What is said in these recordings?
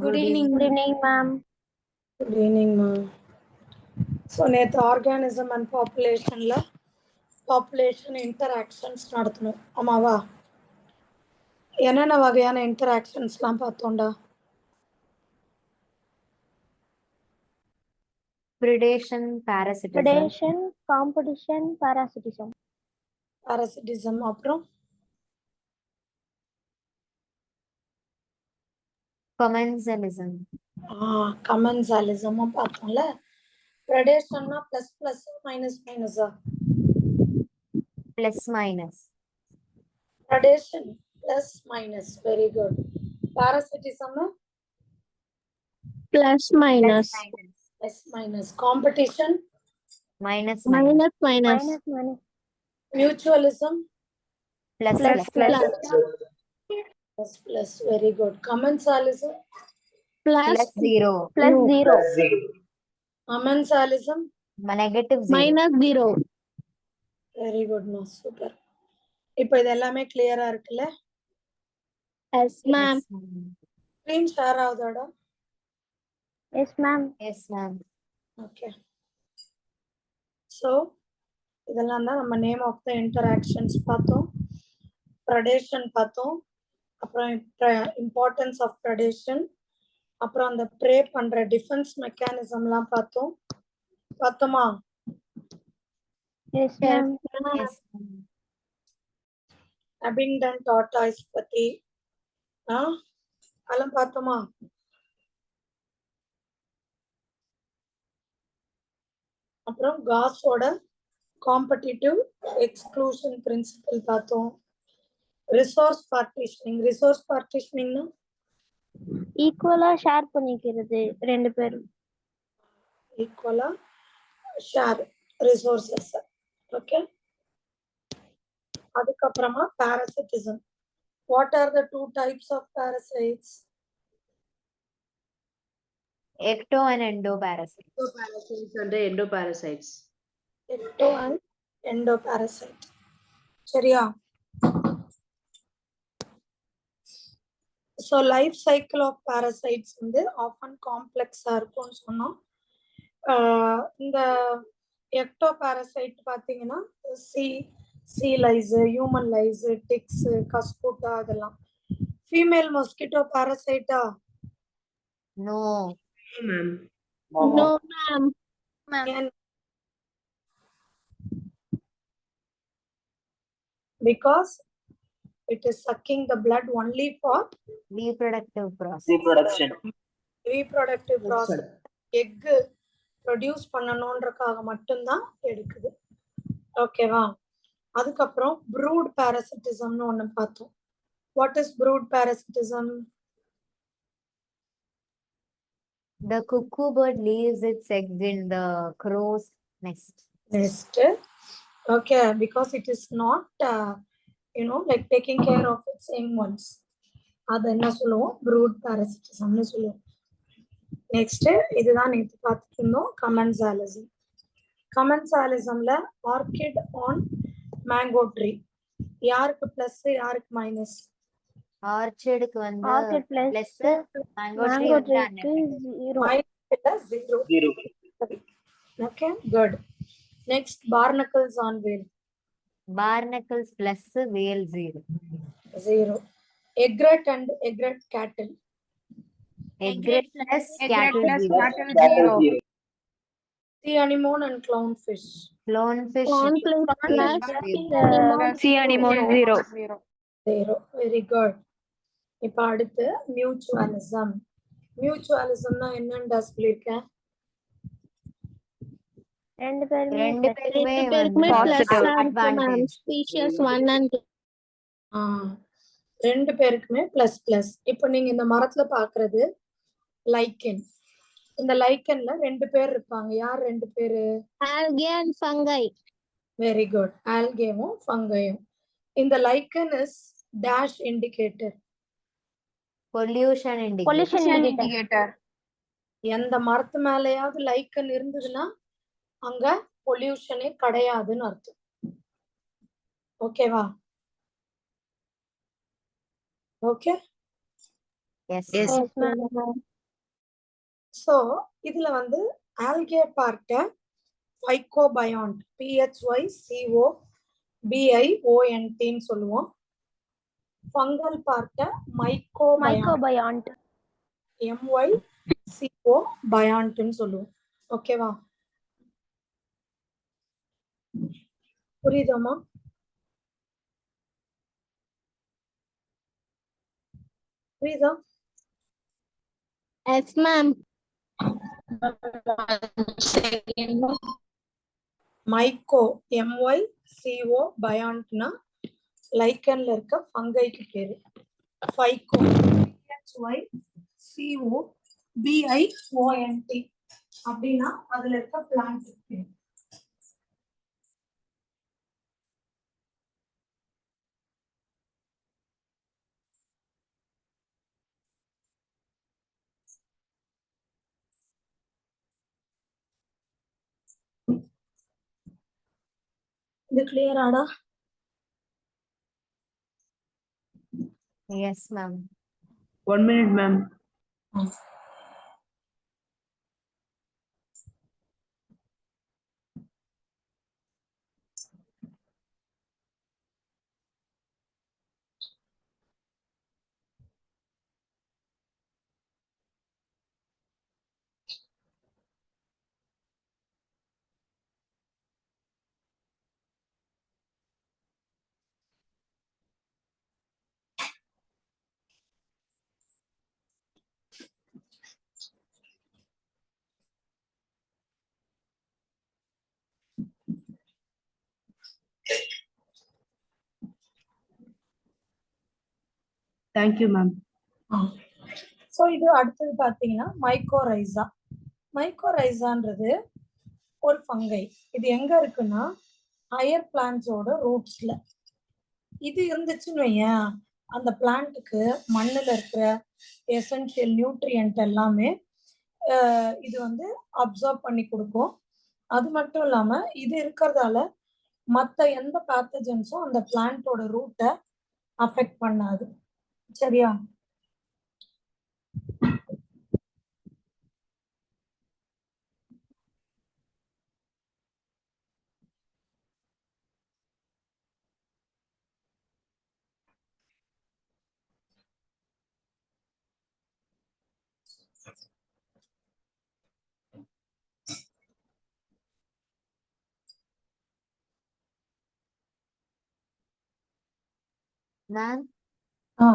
Good evening. Good evening, ma'am. Good evening, ma'am. So, நேற்று organism and population interactions நடத்தணும் ஆமாவா? என்னென்ன வகையான இன்டராக்ஷன்ஸ்லாம் பார்த்தோம்டா? Predation, parasitism. Predation, competition, parasitism. பாரசிட்டிசம் அப்புறம் Commensalism. கமென்சாலிசமும் பார்த்தோம்ல. ப்ரெடேஷன்னா ப்ளஸ் ப்ளஸ் மைனஸ் மைனஸா? Plus minus. Predation plus minus, very good. Parasitism Plus minus. Plus minus. Competition Minus Minus minus. minus. Mutualism Plus Plus plus. Plus plus, very good. Commensalism Plus Plus zero. plus zero. Amensalism Negative zero. Minus zero. Very குட்மா, super. இப்போ இது எல்லாமே கிளியரா இருக்குல்ல? Yes, ma'am. Yes, ma'am. Screen share ஆகுதாடா? Yes, ma'am. Yes, ma'am. Okay. So இதெல்லாம் தான் நம்ம நேம் ஆஃப் த இன்டராக்ஷன்ஸ் பார்த்தோம். ப்ரெடேஷன் பார்த்தோம், அப்புறம் இம்பார்ட்டன்ஸ் ஆஃப் ப்ரெடேஷன், அப்புறம் அந்த ப்ரே பண்ற டிஃபென்ஸ் மெக்கானிசம்லாம் பார்த்தோமா? Yes, ma'am. Yes, ma'am. அபிங்டன் tortoise பத்தி அதெல்லாம் பார்த்தோமா? அப்புறம் காஸோட காம்படிட்டிவ் எக்ஸ்க்ளூஷன் பிரின்சிபல் பார்த்தோம். ரிசோர்ஸ் பார்ட்டிஷனிங்னா ஈக்குவலா ஷேர் பண்ணிக்கிறது ரெண்டு பேரும். ஈக்குவலா ஷேர் ரிசோர்சஸ். ஓகே. அதுக்கப்புறமா parasitism. What are the two types of parasites? Ecto and endoparasite. Ectoparasites and endoparasites. Ecto and endoparasite. சரியா? So life cycle of parasites வந்து often complex-ஆ இருக்கும்னு சொன்னோம். இந்த எக்டோபாரசைட் பார்த்தீங்கன்னா sea lice, human lice, ticks, cuscuta அதெல்லாம். Female mosquito பாரசைட்டா? No. Ma'am. No, ma'am. Because it is sucking the blood only for Reproductive process. reproductive process. Egg produce பண்ணணுன்றக்காக மட்டும்தான் எடுக்குது. ஓகேவா? அதுக்கப்புறம் ப்ரூட் parasitismனு ஒன்று பார்த்தோம். What is brood parasitism? The cuckoo bird leaves its egg in the crow's nest. Okay, because it is not like taking care of its young ones. அது என்ன சொல்லுவோம்? ப்ரூட் parasitismனு சொல்லுவோம். நெக்ஸ்ட் இதுதான் நேற்று பார்த்துட்டு இருந்தோம், கமென்சாலிசம். கமென்சாலிசம்ல ஆர்கிட் ஆன் மேங்கோ ட்ரீ. யாருக்கு பிளஸ், யாருக்கு மைனஸ்? ஆர்ச்சர்டுக்கு வந்து Orchid plus plus, mango tree mango வந்து tree zero. Minus zero. Okay, good. Next barnacles on whale. barnacles plus, whale zero. Zero. Egret and egret cattle. Egret plus, cattle zero. sea anemone and clownfish. Clownfish Corn plus sea anemone zero. Zero. Very good. இப்ப அடுத்து mutualism. மியூச்சுவலிசம்னா என்னன்னு சொல்லியிருக்கேன்? ரெண்டு பேருமே ரெண்டு பேருக்குமே positive advantage. Species 1 and 2. ரெண்டு பேருக்குமே பிளஸ் பிளஸ். இப்போ நீங்க இந்த மரத்துல பாக்குறது லைக்கன். இந்த லைக்கன்ல ரெண்டு பேர் இருப்பாங்க. யார் ரெண்டு பேரு? algae and fungi. Very good. ஆல்கேவும் ஃபங்கையும். இந்த lichen is dash indicator. Pollution indicator. எந்த மரத்து மேலேயாவது லைக்கன் இருந்ததுன்னா அங்க பொல்யூஷனே கிடையாதுன்னு அர்த்தம். ஓகேவா? Okay. Yes. Yes. Yes, ma'am. So இதுல வந்து algae part phycobiont PHYCOBIONT ன்னு சொல்லுவோம். ஃபங்கல் பார்ட்ட மைக்கோபயாண்ட் Mycobiont. MYCOBIONT ன்னு சொல்லுவோம். ஓகேவா? புரியுதாமா? புரியுதா? Yes, ma'am. மைக்கோ MYCO பயாண்ட்னா லைக்கன்ல இருக்க ஃபங்கைக்கு பேரு. ஃபைகோ PHYCOBIONT அப்படின்னா அதுல இருக்க பிளான்ட் பேரு. இது கிளியராடா? Yes, ma'am. 1 minute, ma'am. Thank you, ma'am. So இது அடுத்தது பார்த்தீங்கன்னா மைக்கோரைசா. மைக்கோரைசான்றது ஒரு ஃபங்கை. இது எங்க இருக்குன்னா ஹையர் பிளான்ட்ஸோட ரூட்ஸ்ல. இது இருந்துச்சுன்னு வையேன், அந்த பிளான்ட்டுக்கு மண்ணில் இருக்கிற எசென்ஷியல் நியூட்ரியன்ட் எல்லாமே இது வந்து அப்சர்வ் பண்ணி கொடுக்கும். அது மட்டும் இல்லாம இது இருக்கிறதால மற்ற எந்த பேத்தஜன்ஸும் அந்த பிளான்ட்டோட ரூட்டை அஃபெக்ட் பண்ணாது. சரியா? Ma'am, ஆ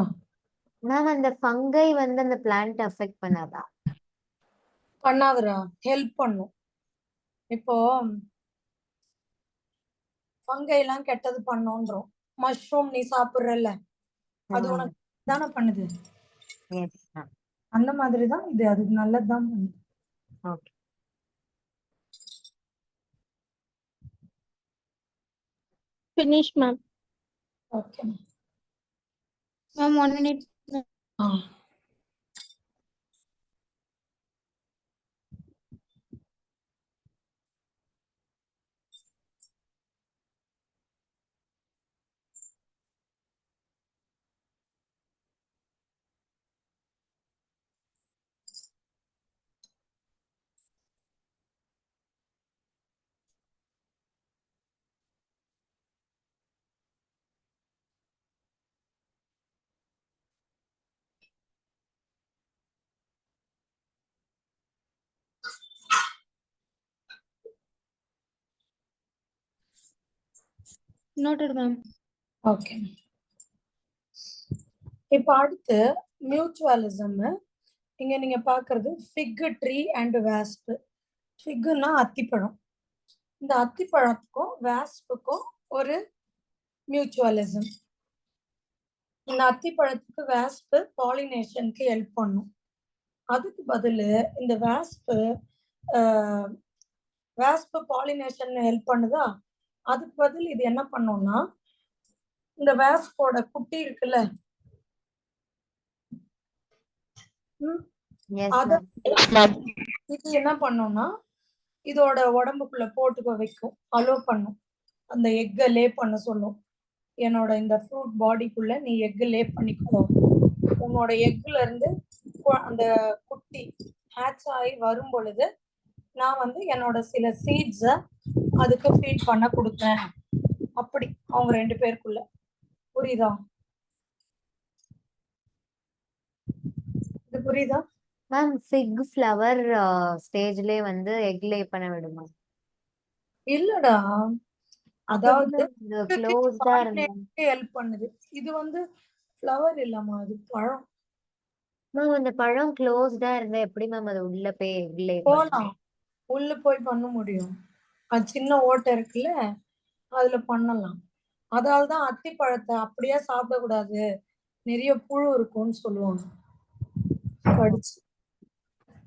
ma'am அந்த ஃபங்கை வந்து அந்த பிளான்ட் அஃபெக்ட் பண்ணாதா? பண்ணாதுடா, ஹெல்ப் பண்ணும். இப்போ ஃபங்கை எல்லாம் கெட்டது பண்ணோன்றோம். மஷ்ரூம் நீ சாப்பிடுறல்ல, அது உனக்கு தானே பண்ணுது. Yes, ma'am. அந்த மாதிரி தான் இது அதுக்கு நல்லதுதான் பண்ணுது. Okay. Finish, ma'am. Okay. Ma'am, 1 minute. ஆ Noted, ma'am. ஓகே. இப்போ அடுத்து மியூச்சுவலிசம். இங்க நீங்க பாக்குறது ஃபிக் ட்ரீ அண்ட் வேஸ்ப். ஃபிக்னா அத்திப்பழம். இந்த அத்திப்பழத்துக்கும் வேஸ்புக்கும் ஒரு மியூச்சுவலிசம். இந்த அத்திப்பழத்துக்கு வேஸ்ப் பாலினேஷனுக்கு ஹெல்ப் பண்ணும். அதுக்கு பதில் இந்த வேஸ்ப் பாலினேஷன் ஹெல்ப் பண்ணுதா, அதுக்கு பதில் இது என்ன பண்ணும்னா இந்த வேஸ்போட குட்டி இருக்குல்ல, Yes, அத ma'am. இது என்ன பண்ணும்னா இதோட உடம்புக்குள்ள போட்டுக்க வைக்கும், அலோ பண்ணும். அந்த எக்கை லே பண்ண சொல்லும். என்னோட இந்த ஃப்ரூட் பாடிக்குள்ள நீ எக் லே பண்ணிக்கோ, உன்னோட எக்ல இருந்து அந்த குட்டி ஹேட்ச் ஆகி வரும் பொழுது நான் வந்து என்னோட சில சீட்ஸை அதுக்கு ஃபீட் பண்ண கொடுத்தேன். அப்படி அவங்க 2 பேருக்குள்ள. புரியுதா? இது புரியுதா? மேம் ஃபிக் ஃப்ளவர் ஸ்டேஜ்லயே வந்து எக் லே பண்ண விடுமா? இல்லடா, அதாவது க்ளோஸ்டா இருந்தா ஹெல்ப் பண்ணுது. இது வந்து ஃப்ளவர் இல்லம்மா, இது பழம். மேம் அந்த பழம் க்ளோஸ்டா இருந்தா எப்படி மேம் அது உள்ள போய் எக் லே போலாம், உள்ள போய் பண்ண முடியும். அது சின்ன ஓட்டை இருக்குல்ல, அதுல பண்ணலாம். அதால்தான் அத்தி பழத்தை அப்படியே சாப்பிடக்கூடாது, நிறைய புழு இருக்கும்னு சொல்லுவாங்க. கடிச்சு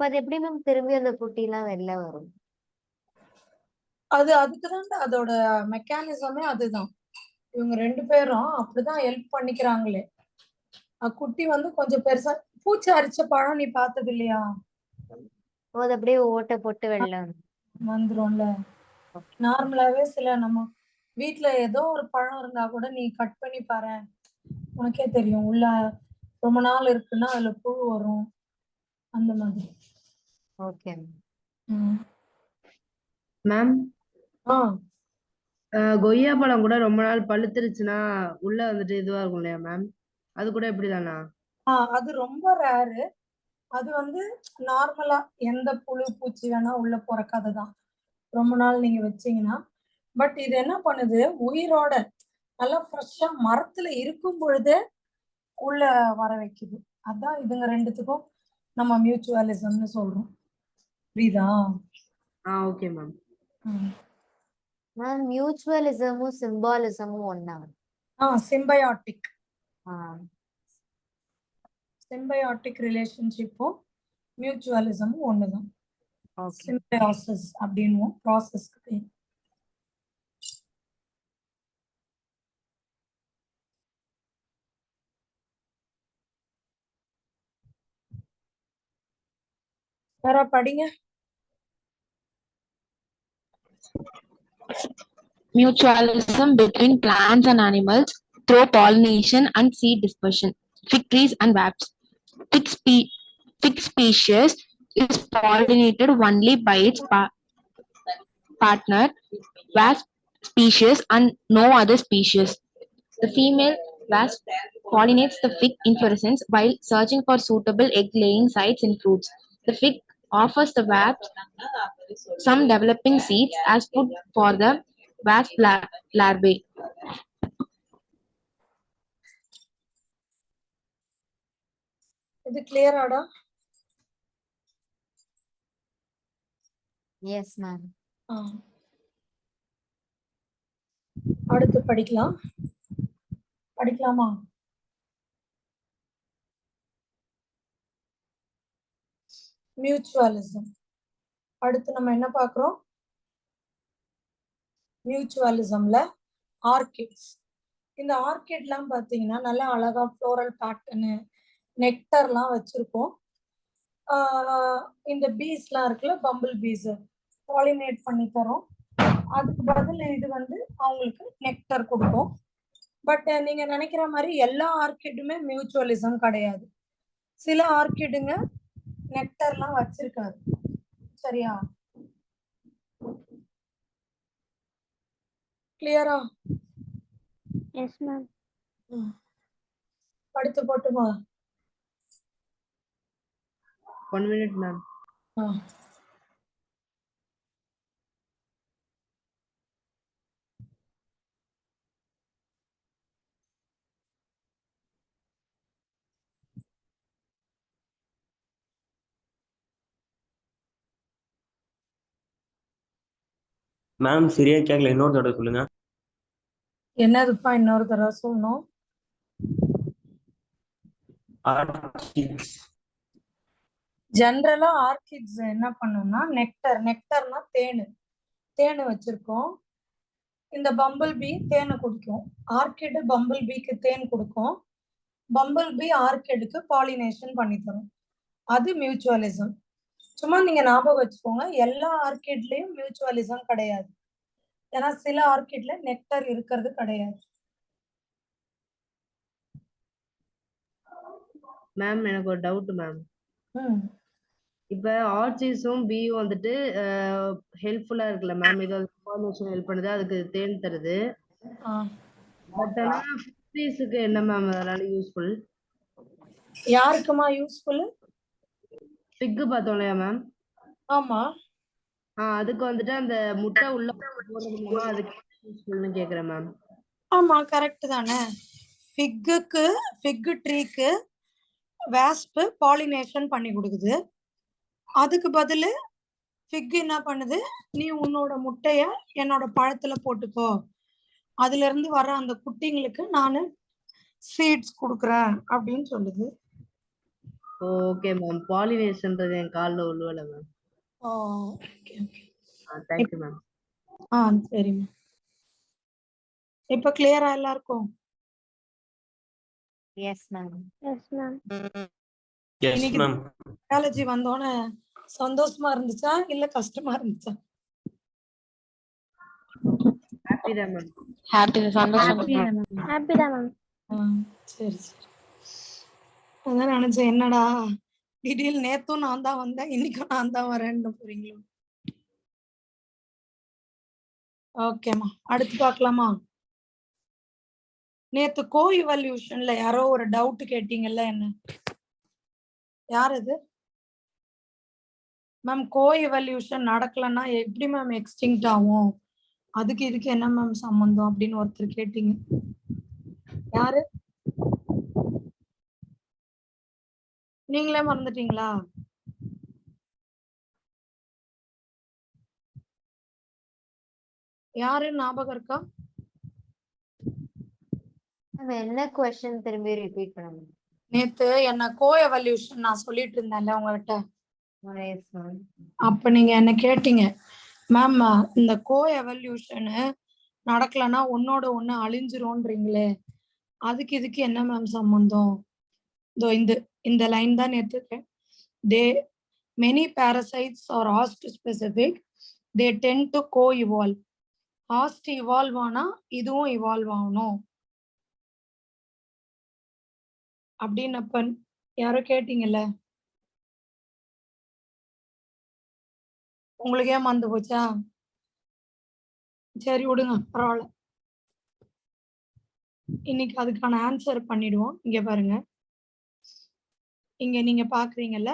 அது எப்படி மேம் திரும்பி அந்த குட்டி எல்லாம் வெளில வரும்? அதுக்குதான் அதோட மெக்கானிசமே அதுதான். இவங்க 2 பேரும் அப்படிதான் ஹெல்ப் பண்ணிக்கிறாங்களே. குட்டி வந்து கொஞ்சம் பெருசா, பூச்சி அரிச்ச பழம் நீ பார்த்தது இல்லையா? அது அப்படியே ஓட்டை போட்டு வெளில வந்துரும்ல. நார்மலாவே சில நம்ம வீட்டுல ஏதோ ஒரு பழம் இருந்தா கூட நீ கட் பண்ணி பாரு, உனக்கே தெரியும். உள்ள ரொம்ப நாள் இருக்குன்னா அதுல புழு வரும், அந்த மாதிரி. ஓகே மேம் ஆ கொய்யா பழம் கூட ரொம்ப நாள் பழுத்துருச்சுன்னா உள்ள வந்துட்டு இதுவா இருக்கும் இல்லையா மேம்? அது கூட இப்படிதானா? அது ரொம்ப ரேரு. அது வந்து நார்மலா எந்த புழு பூச்சி வேணா உள்ள போறக்காதுதான் ரொம்ப நாள் நீங்க வச்சீங்கன்னா. பட் இது என்ன பண்ணுது, உயிரோட நல்லா ஃப்ரெஷ்ஷா மரத்துல இருக்கும் பொழுதே உள்ள வர வைக்குது. அதான் இதுங்க 2த்துக்கும் நம்ம மியூச்சுவலிசம்னு சொல்றோம். புரியுதா? Okay ma'am. மேம் மியூச்சுவலிசமும் சிம்பாலிசமும் ஒண்ணா? சிம்பயாட்டிக் ஆ சிம்பயாட்டிக் ரிலேஷன்ஷிப்பும் மியூச்சுவலிசமும் ஒண்ணுதான். ஓகே சிம்பயாசிஸ் அப்படின்னும் ப்ராசஸ்க்கு பேர். வேற படிங்க. Mutualism between plants and animals through pollination and seed dispersion. Fig trees and wasps. Fig species is pollinated only by its partner, wasp species, and no other species. The female wasp pollinates the fig inflorescence while searching for suitable egg-laying sites in fruits. The fig offers the wasp some developing seeds as food for the wasp larvae. இது கிளியராடா? S ma'am. அடுத்து படிக்கலாமா? Mutualism. அடுத்து நம்ம என்ன பார்க்கிறோம்? மியூச்சுவலிசம்ல orchids. இந்த ஆர்கிட்லாம் பார்த்தீங்கன்னா நல்லா அழகா ஃப்ளோரல் பேட்டர்னு, நெக்டர்லாம் வச்சிருக்கோம். இந்த பீஸ்லாம் இருக்குல்ல, பம்பிள் பீஸ் பாலினேட் பண்ணி தரும். அதுக்கு பதில் இது வந்து அவங்களுக்கு நெக்டர் கொடுக்கும். பட் நீங்க நினைக்கிற மாதிரி எல்லா ஆர்கிட்டுமே மியூச்சுவலிசம் கிடையாது. சில ஆர்கிடுங்க நெக்டர்லாம் வச்சிருக்காது. சரியா? கிளியரா? Yes, ma'am. அடுத்து போட்டுமா? 1 minute மேம். மேம் சரியா கேட்கல, இன்னொரு தடவை சொல்லுங்க. என்னதுப்பா இன்னொரு தடவை சொல்லணும்? ஜென்ரலா ஆர்கிட்ஸ் என்ன பண்ணும்னா நெக்டர்னா தேனு வச்சிருக்கோம். இந்த பம்பிள் பீ தேனை குடிக்கும். ஆர்கிட் பம்பிள் பீக்கு தேன் கொடுக்கும். பம்பிள் பீ ஆர்கிடுக்கு பாலினேஷன் பண்ணி தரும். அது மியூச்சுவலிசம். சும்மா நீங்க ஞாபகம் வச்சுக்கோங்க, எல்லா ஆர்கிட்லயும் மியூச்சுவலிசம் கிடையாது. ஏன்னா சில ஆர்கிட்ல நெக்டர் இருக்கிறது கிடையாது. மேம் எனக்கு ஒரு டவுட் மேம். இப்ப ஆர்ச்சிஸும் பியும் வந்துட்டு ஹெல்ப்ஃபுல்லா இருக்குல்ல மேம், இது இன்ஃபர்மேஷன் ஹெல்ப் பண்ணுது, அதுக்கு தேன் தருது. பட் ஆனா ஃபிஷ் என்ன மேம் அதனால யூஸ்ஃபுல்? யாருக்குமா யூஸ்ஃபுல்? பிக்கு பார்த்தோம் இல்லையா மேம்? ஆமா, அதுக்கு வந்துட்டு அந்த முட்டை உள்ள போறது மூலமா அதுக்கு யூஸ்ஃபுல்னு கேக்குறேன் மேம். ஆமா, கரெக்ட் தானே. ஃபிக் ட்ரீக்கு வேஸ்ப் பாலினேஷன் பண்ணி கொடுக்குது. அதுக்கு பதிலு ஃபிக் என்ன பண்ணுது, நீ உன்னோட முட்டைய என்னோட பழத்துல போட்டுக்கோ, அதுல இருந்து வர அந்த குட்டிங்களுக்கு நானு சீட்ஸ் கொடுக்குறேன் அப்படின்னு சொல்லுது. ஓகே மேம், பாலினேஷன்ன்றது என் கால்ல உழுவல ma'am. Okay okay, thank you ma'am. சரிம்மா. இப்ப கிளியரா எல்லாருக்கும்? Yes ma'am. Yes ma'am. Yes இன்னைக்கு மேம். பயாலஜி வந்தோடனே சந்தோஷமா இருந்துச்சா இல்ல கஷ்டமா இருந்துச்சா? ஹாப்பி தான் மேம். ஹாப்பி சந்தோஷம். ஹாப்பி தான் மேம். சரி சரி. அதான் நினைச்சேன், என்னடா திடீர்னு நேத்தும் நான் தான் வந்தேன், இன்னைக்கும் நான் தான் வரேன்னு போறீங்களோ. ஓகேம்மா, அடுத்து பார்க்கலாமா? நேத்து கோ இவல்யூஷன்ல யாரோ ஒரு டவுட் கேட்டீங்கல்ல, என்ன யார் அது மேம்? கோ இவல்யூஷன் நடக்கலன்னா எப்படி மேம் எக்ஸ்டிங்க்ட் ஆகும், அதுக்கு இதுக்கு என்ன மேம் சம்பந்தம் அப்படின்னு ஒருத்தர் கேட்டீங்க. யாரு? நீங்களே மறந்துட்டீங்களா? யாரு ஞாபகம் இருக்கா? என்ன கொஸ்டின் திரும்பி ரிப்பீட் பண்ணுங்க. நேத்து என்ன கோ எவல்யூஷன் நான் சொல்லிட்டு இருந்தேன்ல உங்ககிட்ட, எஸ் மேம். அப்ப நீங்க என்ன கேட்டீங்க, மேம் இந்த கோ எவல்யூஷனு நடக்கலன்னா ஒன்னோட ஒண்ணு அழிஞ்சிரும்ன்றீங்களே, அதுக்கு இதுக்கு என்ன மேம் சம்பந்தம்? இந்த லைன் தான் நேத்து. தே many parasites are host specific, they tend to co-evolve. host evolve ஆனா இதுவும் evolve ஆகணும் அப்படின்னப்ப யாரோ கேட்டீங்கல்ல, உங்களுக்கு ஏன் மறந்து போச்சா? சரி விடுங்க, பரவாயில்ல. இன்னைக்கு அதுக்கான ஆன்சர் பண்ணிடுவோம். இங்க பாருங்க, இங்க நீங்க பாக்குறீங்கல்ல,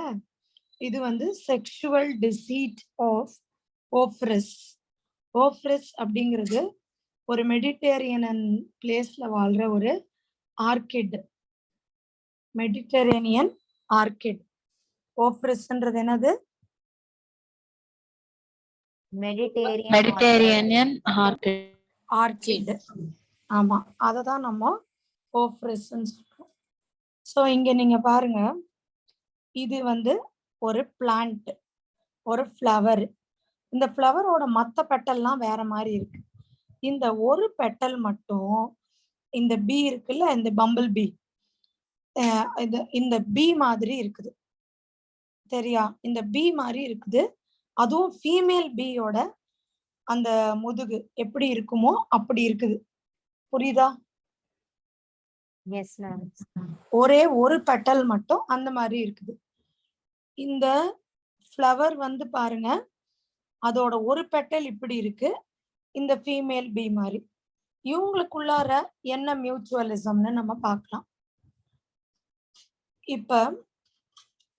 இது செக்ஷுவல் டிசீட் ஆஃப் ஓஃப்ரிஸ். ஓஃப்ரிஸ் அப்படிங்கிறது ஒரு மெடிட்டேரியன் பிளேஸ்ல வாழ்ற ஒரு ஆர்கிட், மெடிட்டரேனியன் ஆர்கிட். ஓஃப்ரிஸ்ன்றது என்னது? Mediterranean orchid. ஆமா, அததான் நம்ம ஓஃப்ரிஸ்ன்னு சொல்றோம். ஸோ இங்க நீங்க பாருங்க, இது ஒரு பிளான்ட், ஒரு ஃப்ளவர். இந்த ஃப்ளவரோட மற்ற பெட்டல்லாம் வேற மாதிரி இருக்கு. இந்த ஒரு பெட்டல் மட்டும், இந்த பீ இருக்குல்ல, இந்த பம்பிள் பீ, இந்த பீ மாதிரி இருக்குது. சரியா? இந்த பீ மாதிரி இருக்குது. அதுவும் ஃபீமேல் பீயோட அந்த முதுகு எப்படி இருக்குமோ அப்படி இருக்குது. புரியுதா? Yes ma'am. ஒரே ஒரு பெட்டல் மட்டும் அந்த மாதிரி இருக்குது. இந்த ஃப்ளவர் பாருங்க, அதோட ஒரு பெட்டல் இப்படி இருக்கு, இந்த ஃபீமேல் பீ மாதிரி. இவங்களுக்குள்ளார என்ன மியூச்சுவலிசம்னு நம்ம பார்க்கலாம். இப்ப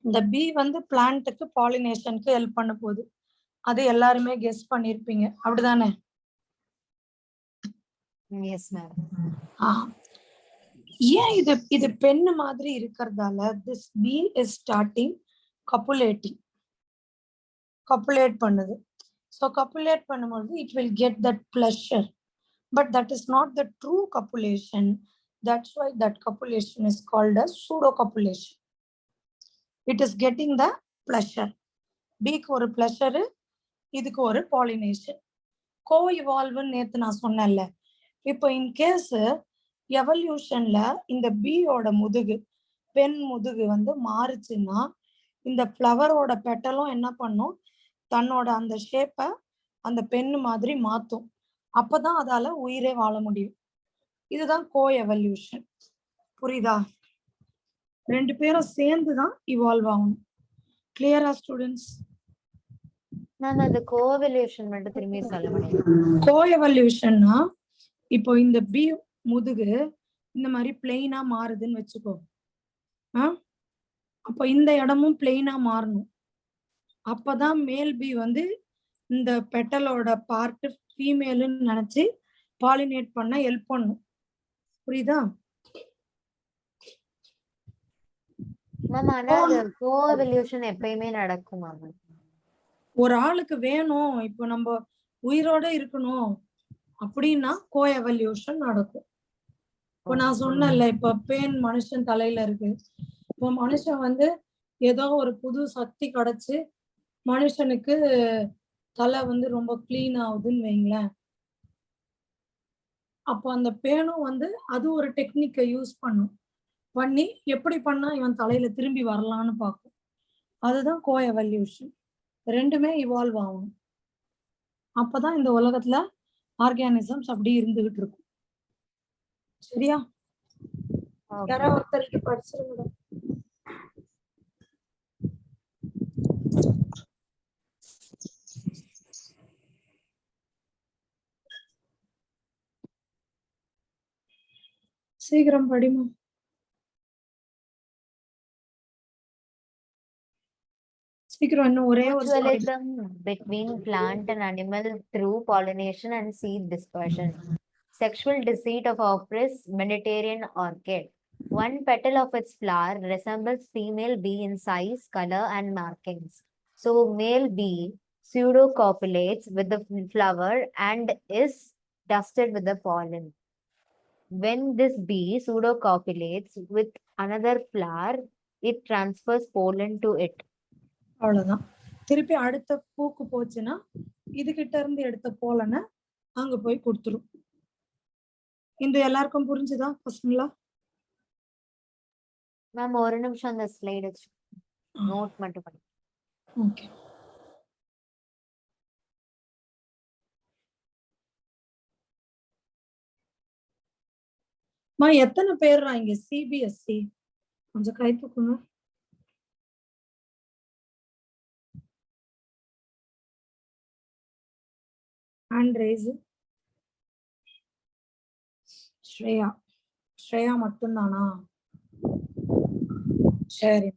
இந்த பீ பிளான்ட்டுக்கு பாலினேஷனுக்கு ஹெல்ப் பண்ண போகுது. அது எல்லாருமே கெஸ் பண்ணிருப்பீங்க, அப்படிதானே? Yes ma'am. ஏன் இது பெண்ணு மாதிரி இருக்கிறதால this bee is starting copulating, copulate பண்ணுது. So copulate பண்ணும்போது it will get that pleasure, but that is not the true copulation. That's why that copulation is called as pseudo copulation. It is getting the pleasure. beeக்கு ஒரு pleasure, இதுக்கு ஒரு pollination. co-evolve நேத்து நான் சொன்னேன்ல. இப்போ in case எவல்யூஷன்ல இந்த பீயோட முதுகு, பெண் முதுகு மாறுச்சுன்னா, இந்த ஃப்ளவரோட பெட்டலும் என்ன பண்ணும், தன்னோட அந்த ஷேப்பை அந்த பெண் மாதிரி மாத்தும். அப்பதான் அதால உயிரே வாழ முடியும். இதுதான் கோ எவல்யூஷன். புரியுதா? ரெண்டு பேரும் சேர்ந்துதான் இவால்வ் ஆகணும். கிளியரா ஸ்டூடெண்ட்ஸ்? மேம் அது கோவல்யூஷன் மட்டும் திரும்பி சொல்ல முடியும்? கோஎவல்யூஷன்னா இப்போ இந்த பி முதுகு இந்த மாதிரி பிளெயினா மாறுதுன்னு வச்சுக்கோ. அப்போ இந்த இடமும் பிளெயினா மாறணும். அப்பதான் மேல் பி வந்து இந்த பெட்டலோட பார்ட் ஃபீமேல்னு நினைச்சு பாலினேட் பண்ண ஹெல்ப் பண்ணும். புரியுதா? மேம் ஆனா அது கோவல்யூஷன் எப்பயுமே நடக்குமா மேம்? ஒரு ஆளுக்கு வேணும், இப்போ நம்ம உயிரோட இருக்கணும் அப்படின்னா கோஎவல்யூஷன் நடக்கும். இப்போ நான் சொன்னேன்ல, இப்ப பேன் மனுஷன் தலையில இருக்கு. இப்போ மனுஷன் வந்து ஏதோ ஒரு புது சக்தி கிடைச்சு மனுஷனுக்கு தலை வந்து ரொம்ப கிளீன் ஆகுதுன்னு வைங்களேன். அப்போ அந்த பேனும் வந்து அது ஒரு டெக்னிக்கை யூஸ் பண்ணி எப்படி பண்ணா இவன் தலையில திரும்பி வரலான்னு பார்க்கும். அதுதான் கோஎவல்யூஷன். ரெண்டுமே இவால்வ் ஆகும். அப்பதான் இந்த உலகத்துல ஆர்கானிசம்ஸ் அப்படி இருந்துகிட்டு இருக்கும். சரியா? யாராவது ஒருத்தருக்கு படிச்சிருங்க. சீக்கிரம் படிமா. சீக்கிரம் இன்னும் ஒரே ஒரு Mutualism between plant and animal through pollination and seed dispersion. Sexual deceit of Ophrys Mediterranean orchid. One petal of its flower resembles female bee in size, color, and markings. So male bee pseudocopulates with the flower and is dusted with the pollen. When this bee pseudocopulates with another flower, it transfers pollen to it. அவ்வளவுதான். திருப்பி அடுத்த பூக்கு போச்சுன்னா இது கிட்ட இருந்து எடுத்த போலனை அங்க போய் கொடுத்துரும். இந்த எல்லாருக்கும் புரிஞ்சுதா பசங்களா? மேம் ஒரு நிமிஷம் அந்த ஸ்லைடு நோட் மட்டும் பண்ணி. ஓகே. எத்தனை பேர் இங்க சிபிஎஸ்சி? கொஞ்சம் கை தூக்குங்க. Hand rice. ஸ்ரேயா மட்டும்தானா? சரி.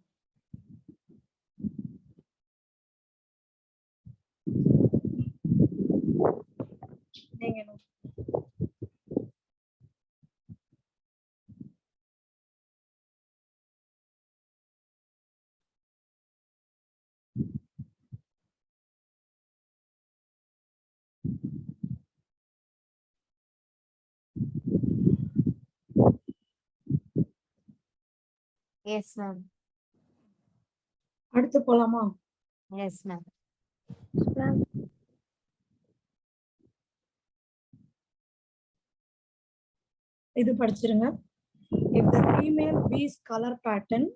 நீங்க எஸ் மேம். அடுத்து போலாமா? Yes ma'am. இது படிச்சிருங்க. If the female bee's color pattern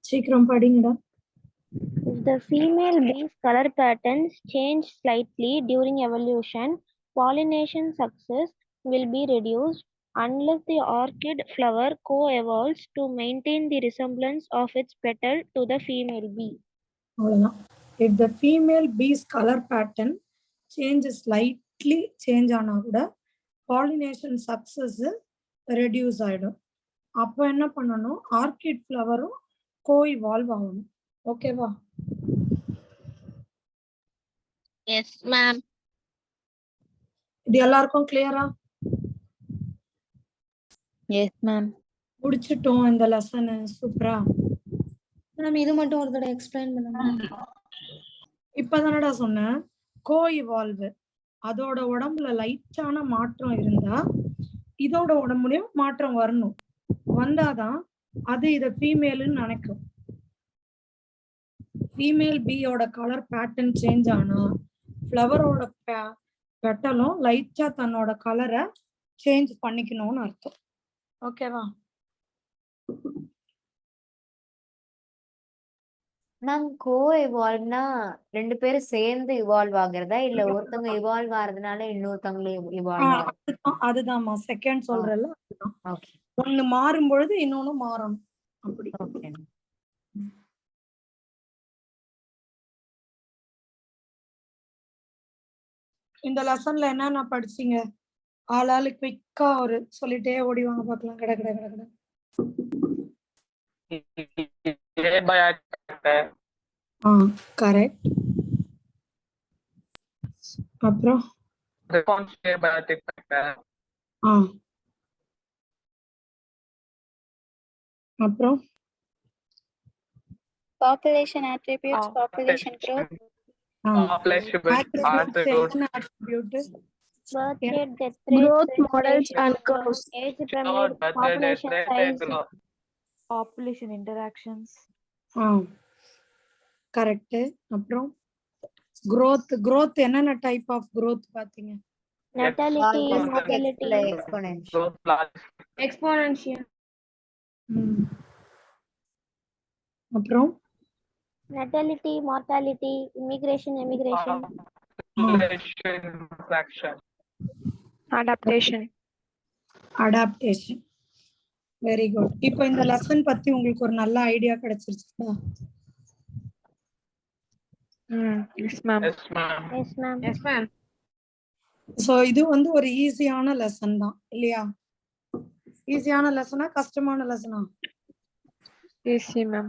சீக்கிரம் படிங்கடா. If the female bee's color patterns change slightly during evolution, pollination success will be reduced unless the orchid flower co-evolves to maintain the resemblance of its petal to the female bee. அவ்வளவுதான். If the female bee's color pattern changes slightly ஆனா கூட pollination success reduce ஆயிடும். அப்போ என்ன பண்ணணும்? Orchid ஃப்ளவரும் co-evolve ஆகணும். ஓகேவா? Yes, ma'am. இது எல்லாருக்கும் கிளியரா? Yes, ma'am. முடிச்சிட்டோம் இந்த லெசன். சூப்பரா. மேம் இது மட்டும் ஒரு தடவை எக்ஸ்பிளைன் பண்ணுங்க. இப்பதானடா சொன்னேன் co-evolve. அதோட உடம்புல லைட்டான மாற்றம் இருந்தா இதோட உடம்புலயும் மாற்றம் வரணும். வந்தாதான் அது இத ஃபீமேல்னு நினைக்கும். ஃபீமேல் பீயோட கலர் பேட்டர்ன் சேஞ்ச் ஆனா ஃப்ளவரோட பெட்டலும் லைட்டா தன்னோட கலரை சேஞ்ச் பண்ணிக்கணும்னு அர்த்தம். ஓகேவா? மேம் கோ இவால்வ்னா 2 பேரும் சேர்ந்து இவால்வ் ஆகுறதா இல்ல ஒருத்தவங்க இவால்வ் ஆகுறதுனால இன்னொருத்தவங்களும் இவால்வ் ஆகுறதா? அதுதான்மா செகண்ட் சொல்றல. ஓகே ஒண்ணு மாறும் பொழுது இன்னொன்னு மாறணும் அப்படி. ஓகே. இந்த லெசன்ல என்னென்ன படிச்சீங்க? ஆளாளு குயிக்கா ஒரு சொல்லிட்டே ஓடிவாங்க பார்க்கலாம். கட கட கட கட. கரெக்ட். அப்புறம் அப்புறம் Population attributes, population growth, attribute. Birth rate, death rate, Growth sex models ratio, and curves. age pyramid, population size, population interactions. Correct. அப்புறம் growth என்னென்ன டைப் ஆஃப் growth பாத்தீங்க? natality, mortality, Exponential. அப்புறம் natality, mortality, immigration, emigration, Adaptation. Adaptation. Very good. இப்போ இந்த lesson பத்தி உங்களுக்கு ஒரு நல்ல ஐடியா கிடைச்சிருச்சா? Yes, ma'am. yes ma'am, Yes, ma'am. So இது வந்து ஒரு ஈஸியான லெசன் தான் இல்லையா? ஈஸியான லெசனா கஷ்டமான லெசனா? Easy, ma'am.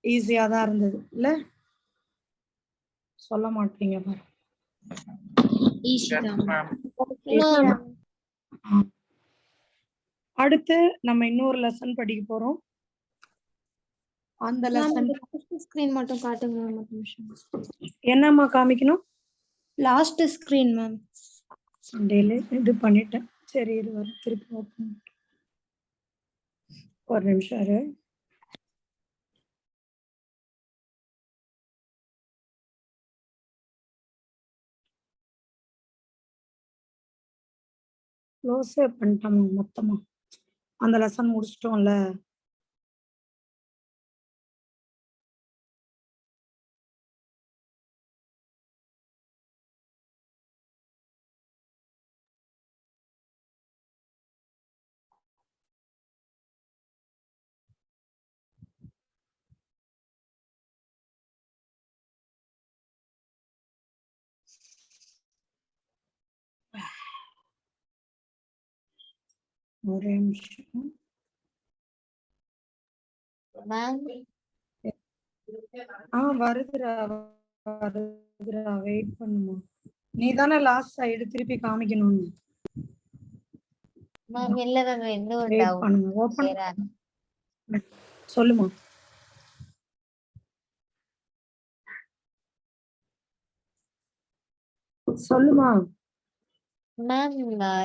ஈஸியா தான் இருந்தது இல்ல? சொல்ல மாட்டீங்க பாரு. Easy, ma'am. அடுத்து நம்ம இன்னொரு லெசன் படிக்க போறோம். அந்த லெசன் ஸ்கிரீன் மட்டும் காட்டுங்க மேம் ஒரு நிமிஷம். என்னம்மா காமிக்கணும்? Last screen ma'am. டெய்லி இது பண்ணிட்டேன். சரி இரு வர திருப்பி ஓபன். ஒரு நிமிஷம் இரு. க்ளோஸே பண்ணிட்டோம் மொத்தமா. அந்த லெசன் முடிச்சிட்டோம்ல. ஒரே நிமிஷம். மேம் வருதுடா வெயிட் பண்ணுமா. நீ தானே லாஸ்ட் சைடு திருப்பி காமிக்கணும்னு. மேம் இல்ல மேம் இன்னும் வெயிட் டவுட் பண்ணுங்க. ஓபன் சொல்லுமா. சொல்லுமா. மேம்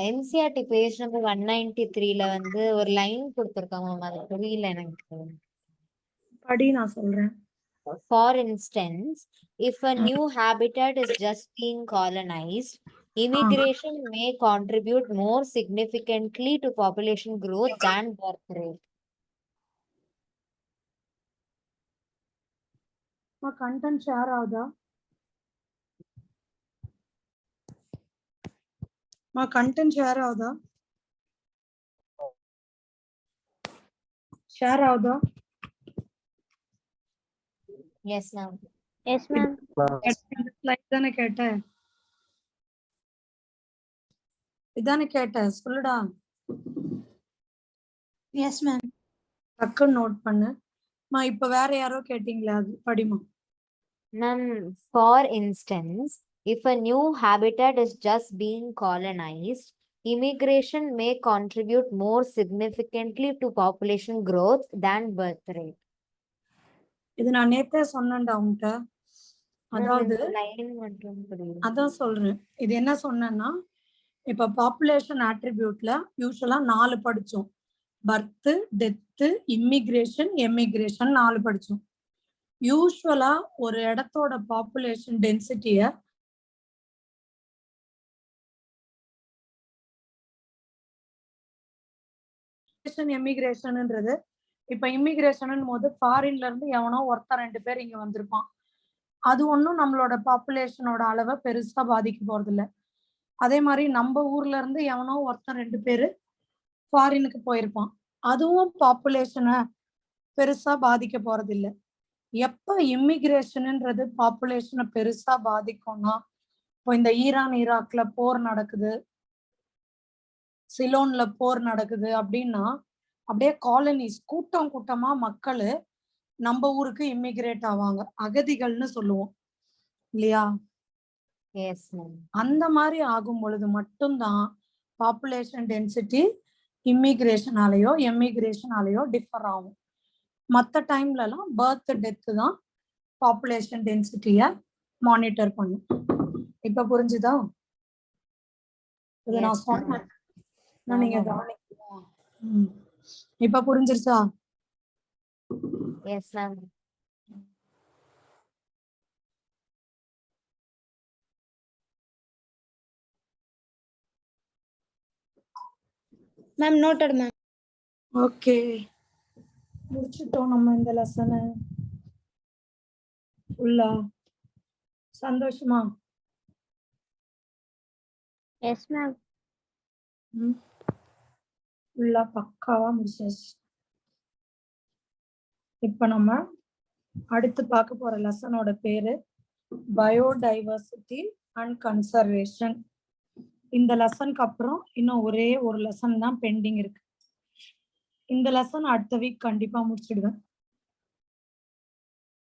என்சிஆர்டி பேஜ் நம்பர் 193ல வந்து ஒரு லைன் கொடுத்துருக்காங்க மேம், அது புரியல எனக்கு. படி நான் சொல்றேன். For instance, if a new habitat is just being colonized, immigration may contribute more significantly to population growth than birth rate. Content share అవుదా? మా కంటెంట్ షేర్ అవుదా? షేర్ అవుదా? Yes, ma'am. yes ma'am, slide தானே கேட்டேன். இதானே கேட்டேன் சொல்லுடா. Yes ma'am. டக்குன்னு நோட் பண்ணு. இப்ப வேற யாரோ கேட்டீங்களா? அது படிமா. Ma'am, for instance, if a new habitat is just being colonized, immigration may contribute more significantly to population growth than birth rate. இது நான் நேத்தே சொன்னேன்டா உன்கிட்ட. அதாவது லைன் மட்டும் புரியல. அதான் சொல்றேன். இது என்ன சொன்னேன்னா, இப்ப பாப்புலேஷன் ஆட்ரிபியூட்ல யூஸ்வலா 4 படிச்சோம். பர்த், டெத், இமிகிரேஷன், எமிகிரேஷன் 4 படிச்சோம். யூஸ்வலா ஒரு இடத்தோட பாப்புலேஷன் டென்சிட்டிய எமிகிரேஷன்ன்றது இப்ப இமிகிரேஷன் போது ஃபாரின்ல இருந்து எவனோ ஒருத்தர் 2 பேர் இங்க வந்திருப்பான். அது ஒண்ணும் நம்மளோட பாப்புலேஷனோட அளவை பெருசா பாதிக்க போறது இல்ல. அதே மாதிரி நம்ம ஊர்ல இருந்து எவனோ ஒருத்தர் 2 பேரு ஃபாரினுக்கு போயிருப்பான். அதுவும் பாப்புலேஷனை பெருசா பாதிக்க போறது இல்ல. எப்ப இமிகிரேஷன்ன்றது பாப்புலேஷனை பெருசா பாதிக்கும்னா, இப்போ இந்த ஈரான் ஈராக்ல போர் நடக்குது, சிலோன்ல போர் நடக்குது அப்படின்னா அப்படியே காலனிஸ் கூட்டம் கூட்டமா மக்கள் நம்ம ஊருக்கு இமிகிரேட் ஆவாங்க. அகதிகள்னு சொல்லுவோம் இல்லையா? Yes ma'am. அந்த மாதிரி ஆகும் பொழுது மட்டும்தான் பாப்புலேஷன் டென்சிட்டி இமிகிரேஷனாலேயோ எமிகிரேஷனாலேயோ டிஃபர் ஆகும். மற்ற டைம்லலாம் பர்த் டெத்து தான் பாப்புலேஷன் டென்சிட்டியை மானிட்டர் பண்ணும். இப்ப புரிஞ்சுதா? இது நான் சொன்னேன், நீங்க கவனிக்கணும். இப்ப புரிஞ்சிருச்சா? Yes ma'am. Ma'am noted ma'am. Okay, முடிச்சிட்டோம் நம்ம இந்த லெசனை ஃபுல்லா. சந்தோஷமா? Yes ma'am. ஃபுல்லா பக்காவா முடிச்சாச்சு. இப்ப நம்ம அடுத்து பார்க்க போற லெசனோட பேரு பயோடைவர்சிட்டி அண்ட் கன்சர்வேஷன். இந்த லெசனுக்கு அப்புறம் இன்னும் ஒரே ஒரு லெசன் தான் பெண்டிங் இருக்கு. இந்த லெசன் அடுத்த வீக் கண்டிப்பா முடிச்சிடுவேன்.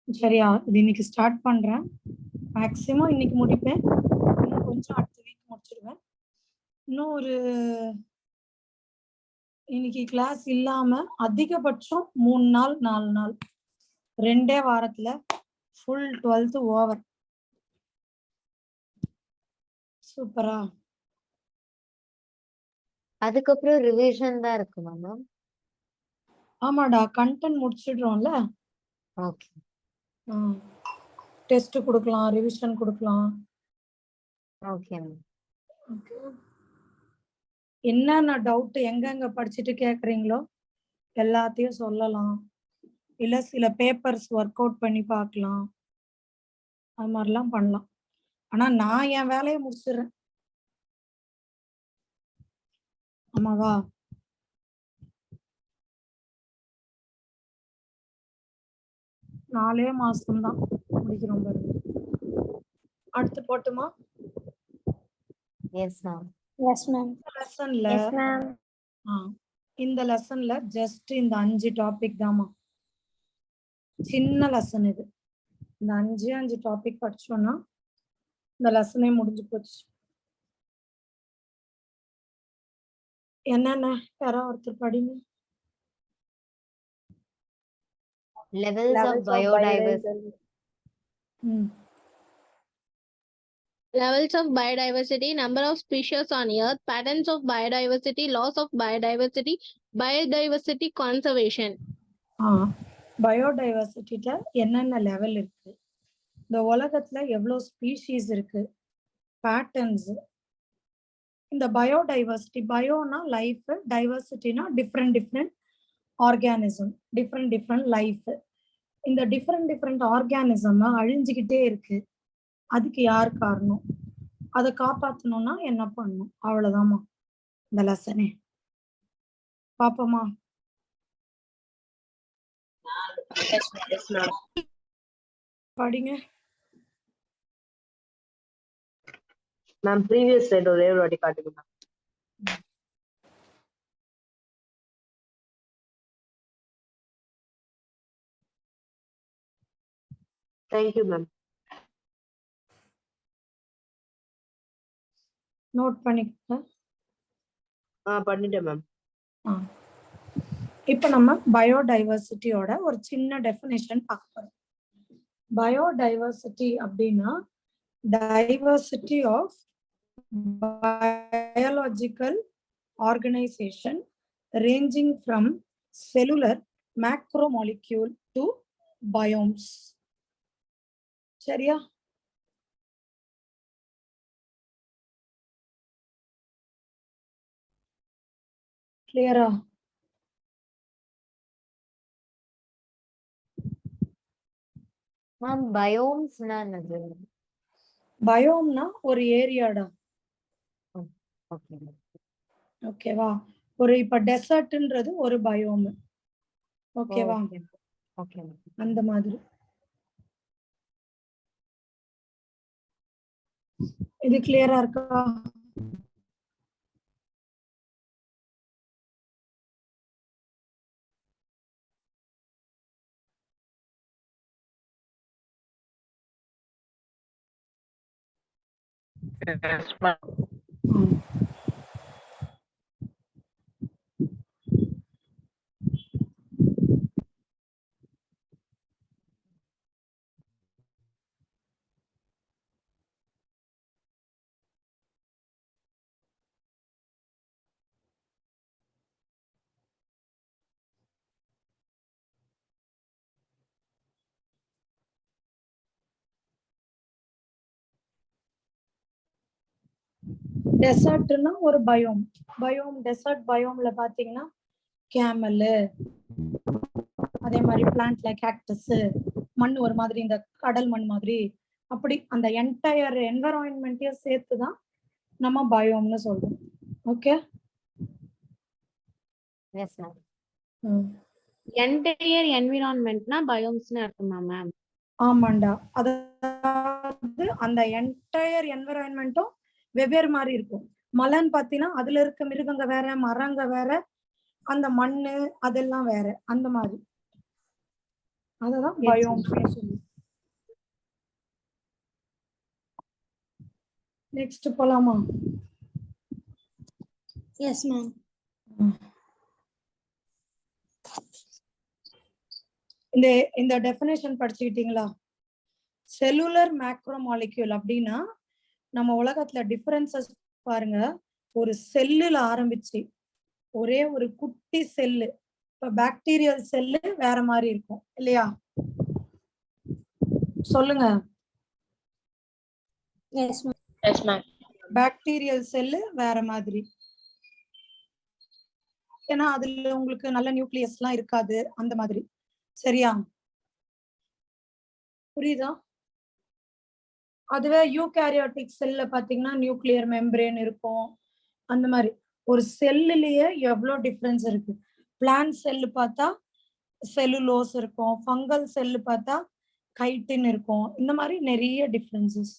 சரியா? இது இன்னைக்கு ஸ்டார்ட் பண்றேன், மேக்சிமம் இன்னைக்கு முடிப்பேன். இன்னும் கொஞ்சம் அடுத்த வீக் முடிச்சிடுவேன். இன்னும் ஒரு இன்னைக்கு கிளாஸ் இல்லாம அதிகபட்சம் 3 நாள் 4 நாள், 2 வாரத்துல ஃபுல் 12th ஓவர். சூப்பரா? அதுக்கப்புறம் ரிவிஷன் தான் இருக்குமா மேம்? ஆமாடா, கண்டென்ட் முடிச்சிடுறோம்ல. ஓகே. டெஸ்ட் கொடுக்கலாம், ரிவிஷன் கொடுக்கலாம். Okay ma'am. என்னென்ன டவுட் எங்கெங்க படிச்சுட்டு கேக்குறீங்களோ எல்லாத்தையும் சொல்லலாம். இல்ல சில பேப்பர்ஸ் ஒர்க் அவுட் பண்ணி பார்க்கலாம். அது மாதிரிலாம் பண்ணலாம். ஆனா நான் என் வேலையை முடிச்சிடுறேன். ஆமாவா? நாலே மாசம்தான் முடிக்கிறோம் பாருங்க. அடுத்து போட்டுமா? Yes ma'am. Yes ma'am. லெசன்ல எஸ் மேம். இந்த லெசன்ல ஜஸ்ட் இந்த 5 டாபிக் தாமா. சின்ன லெசன் இது. இந்த 5 டாபிக் படிச்சோம்னா இந்த லெசனே முடிஞ்சு போச்சு. என்னென்ன யாரோ ஒருத்தர் படிங்க. Levels of biodiversity. Levels of biodiversity, number of species on Earth, patterns of biodiversity, loss of biodiversity, biodiversity conservation. பயோடைவர்சிட்டில என்னென்ன லெவல் இருக்கு, இந்த உலகத்துல எவ்வளவு ஸ்பீஷீஸ் இருக்கு, பேட்டர்ன்ஸ். இந்த பயோடைவர்சிட்டி, பயோனா லைஃப், டைவர்சிட்டினா டிஃப்ரெண்ட் ஆர்கானிசம், டிஃப்ரெண்ட் லைஃப். இந்த டிஃப்ரெண்ட் ஆர்கானிசம் அழிஞ்சுக்கிட்டே இருக்கு. அதுக்கு யார் காரணம்? அதை காப்பாற்றணும்னா என்ன பண்ணணும்? அவ்வளவுதாம்மா இந்த லெசனே. பாப்போமா? படிங்க மேம். ப்ரீவியஸ் ஸ்லைட் ஒரே ஒரு வாட்டி காட்டுங்க மேம். Thank you ma'am. நோட் பண்ணிக்க. பண்ணிட்டேன் மேம். இப்போ நம்ம பயோடைவர்சிட்டியோட ஒரு சின்ன டெஃபினேஷன் பார்க்க போறோம். பயோடைவர்சிட்டி அப்படின்னா diversity of biological organization ranging from cellular macromolecule to biomes. சரியா? கிளியரா? மேம் பயோம்ஸ்னா என்னது? பயோம்னா ஒரு ஏரியாடா. ஓகே. ஓகேவா? ஒரு இப்ப டெசர்ட்ன்றது ஒரு பயோம். ஓகேவா? ஓகே. அந்த மாதிரி. இது கிளியரா இருக்கா? Yes, ma'am. டெசர்ட்னா ஒரு பயோம். பயோம் டெசர்ட் பயோம்ல பாத்தீங்கன்னா கேமல், அதே மாதிரி பிளான்ட்ல கேக்டஸ், மண் ஒரு மாதிரி இந்த கடல் மண் மாதிரி, அப்படி அந்த என்டையர் என்விரான்மெண்ட்டையும் சேர்த்துதான் நம்ம பயோம்னு சொல்றோம். ஓகே? Yes ma'am. என்டையர் என்விரான்மெண்ட்னா பயோம்ஸ்னு அர்த்தமா மேம்? ஆமாண்டா. அதாவது அந்த என்டையர் என்விரான்மெண்ட்டும் வெவ்வேறு மாதிரி இருக்கும். மலைன்னு பாத்தீங்கன்னா அதுல இருக்க மிருகங்க வேற, மரங்க வேற, அந்த மண்ணு அதெல்லாம் வேற, அந்த மாதிரி. அததான் பயோம் சொல்லுவோம். நெக்ஸ்ட் போலாமா? Yes ma'am. இந்த டெஃபினேஷன் படிச்சுக்கிட்டீங்களா? செல்லுலர் மேக்ரோமாலிக்யூல் அப்படின்னா நம்ம உலகத்துல டிஃபரன்சஸ் பாருங்க. ஒரு செல்லுல ஆரம்பிச்சு ஒரே ஒரு குட்டி செல்லு, இப்ப பாக்டீரியல் செல்லு வேற மாதிரி இருக்கும் இல்லையா? சொல்லுங்க. Yes ma'am. Yes, ma'am. Bacterial cell வேற மாதிரி. ஏன்னா அதுல உங்களுக்கு நல்ல நியூக்ளியஸ் எல்லாம் இருக்காது, அந்த மாதிரி. சரியா? புரியுதா? அதுவே யூகேரியோட்டிக் செல்ல பாத்தீங்கன்னா நியூக்ளியர் மெம்பரேன் இருக்கும். அந்த மாதிரி ஒரு செல்லுலயே எவ்வளவு டிஃபரன்ஸ் இருக்கு. பிளான்ட் செல்லு பார்த்தா செல்லுலோஸ் இருக்கும், ஃபங்கல் செல்லு பார்த்தா கைட்டின் இருக்கும். இந்த மாதிரி நிறைய டிஃபரன்சஸ்.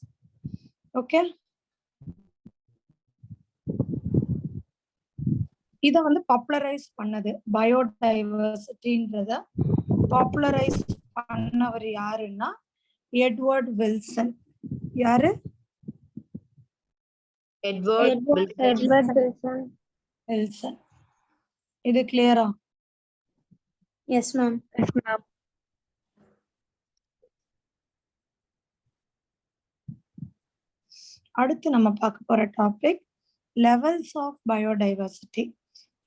ஓகே? இத வந்து பாப்புலரைஸ் பண்ணது, பயோடைவர்சிட்டின்றத பாப்புலரைஸ் பண்ணவர் யாருன்னா எட்வர்ட் வில்சன். யாரு? Edward Wilson. இது கிளியரா? Yes ma'am. Yes, ma'am. அடுத்து நம்ம பார்க்க போற டாபிக் லெவல்ஸ் ஆஃப் பயோடைவர்சிட்டி.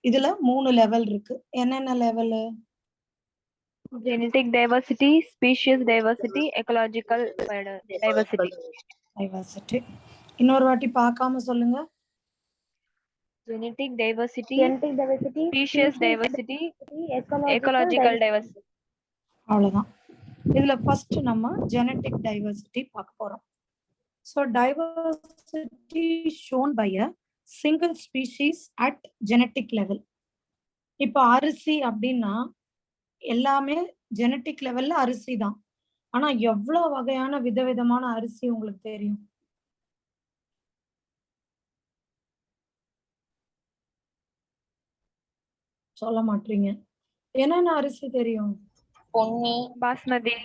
இதுல 3 லெவல் இருக்கு. என்னென்ன level? Genetic diversity, species diversity, ecological diversity. Diversity இன்னொரு வாட்டி பார்க்காம சொல்லுங்க. Genetic diversity, diversity, species diversity, ecological diversity. அவ்வளவுதான். இதுல ஃபர்ஸ்ட் நம்ம ஜெனட்டிக் டைவர்சிட்டி பார்க்க போறோம். So diversity shown by a single species at genetic level. இப்போ அரிசி அப்படின்னா எல்லாமே ஜெனட்டிக் லெவல்ல அரிசி தான். ஆனா எவ்வளவு வகையான விதவிதமான அரிசி உங்களுக்கு தெரியும்? சொல்ல மாட்டீங்க. என்னென்ன அரிசி தெரியும்? பொன்னி, பாஸ்மதி,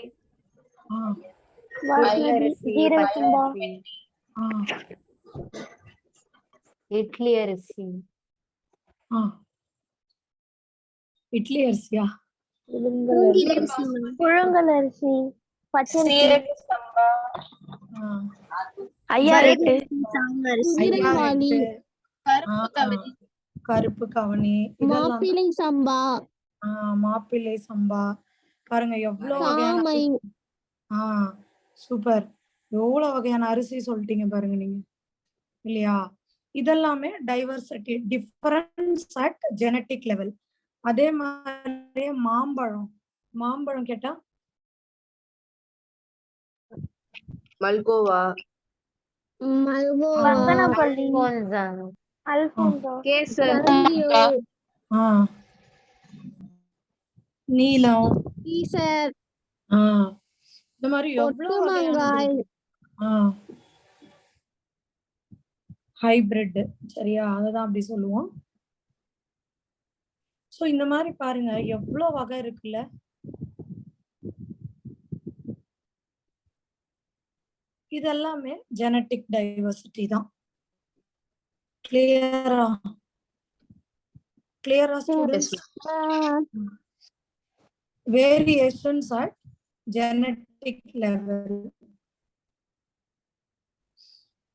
இட்லி அரிசி. இட்லி அரிசியா? புழுங்கல் அரிசி, பச்சரிசி, ஐயாரெட்டு, கருப்பு கவனி, இதெல்லாம் மாப்பிள்ளை சம்பா. மாப்பிள்ளை சம்பா. பாருங்க எவ்வளவு வகையான. சூப்பர். எவ்வளவு வகையான அரிசி சொல்லிட்டீங்க பாருங்க நீங்க, இல்லையா? இதெல்லாமே diversity, difference at genetic level. அதே மாதிரி மாம்பழம் கேட்டா Malgova, Malgova, Banganapalli, Alfonso. Alphonso, kesar, Calangio, ஆ நீலம். Caesar, ஆ இந்த மாதிரி எவ்வளவு வகையானது Pottumangai, இருக்கு. ஹைபிரிட், சரியா? அததான் அப்படி சொல்லுவோம். சோ இந்த மாதிரி பாருங்க எவ்வளவு வகை இருக்குல்ல. இதெல்லாமே ஜெனட்டிக் டைவர்சிட்டி தான். கிளியரா? Students? Variations at genetic level.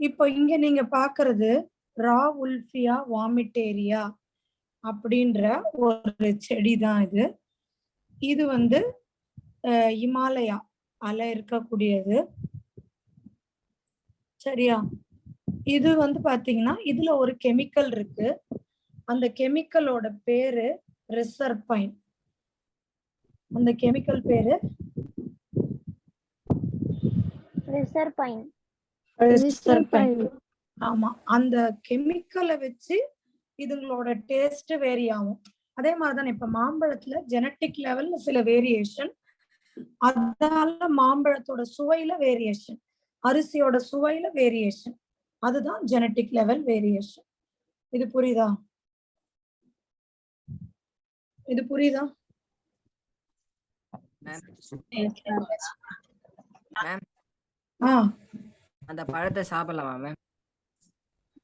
இப்போ இங்க நீங்க பாக்குறது ரா உல்ஃபியா வாமிட்டேரியா அப்படின்ற ஒரு செடி தான் இது. இது வந்து இமாலயா இருக்கக்கூடியது, சரியா? இது வந்து பாத்தீங்கன்னா இதுல ஒரு கெமிக்கல் இருக்கு. அந்த கெமிக்கலோட பேரு ரிசர்பைன். அந்த கெமிக்கல் பேரு ரிசர்பைன். ஆமா, அந்த கெமிக்கலை வச்சு இதுங்களோட டேஸ்ட் வேரி ஆகும். அதே மாதிரிதான் இப்ப மாம்பழத்துல ஜெனட்டிக் லெவல்ல சில வேரியேஷன், அதனால மாம்பழத்தோட சுவையில வேரியேஷன், அரிசியோட சுவையில வேரியேஷன், அதுதான் ஜெனட்டிக் லெவல் வேரியேஷன். இது புரியுதா? இது புரியுதா? அந்த பழத்தை சாப்பிடலாமா மேம்?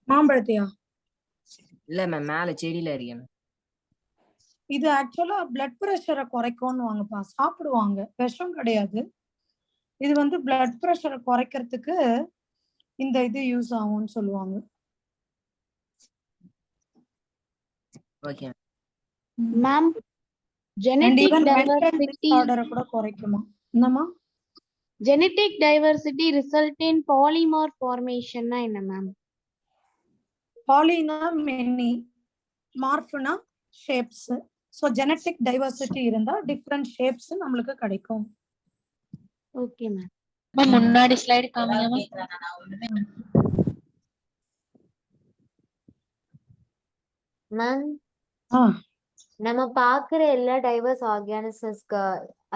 மாம்பழத்தையா? இல்ல மேம், மேல செடியில இருக்கேன். இது ஆக்சுவலா பிளட் பிரஷரை குறைக்கும்னு வாங்கப்பா, சாப்பிடுவாங்க, விஷம் கிடையாது. இது வந்து பிளட் பிரஷரை குறைக்கிறதுக்கு இந்த இது யூஸ் ஆகும்னு சொல்லுவாங்க. ஓகே மேம், genetic diversity கூட குறைக்குமா? என்னமா? genetic diversity result in polymer formation னா என்ன மேம்? பாலினா மெனி, மார்ஃப்னா ஷேப்ஸ். சோ ஜெனட்டிக் டைவர்சிட்டி இருந்தா டிஃபரண்ட் ஷேப்ஸ் நம்மளுக்கு கிடைக்கும். Okay ma'am. முன்னாடி ஸ்லைடு காமிங்க மேம். நம்ம பாக்குற எல்லா டைவர்ஸ் ஆர்கானிசம்ஸ்க்கு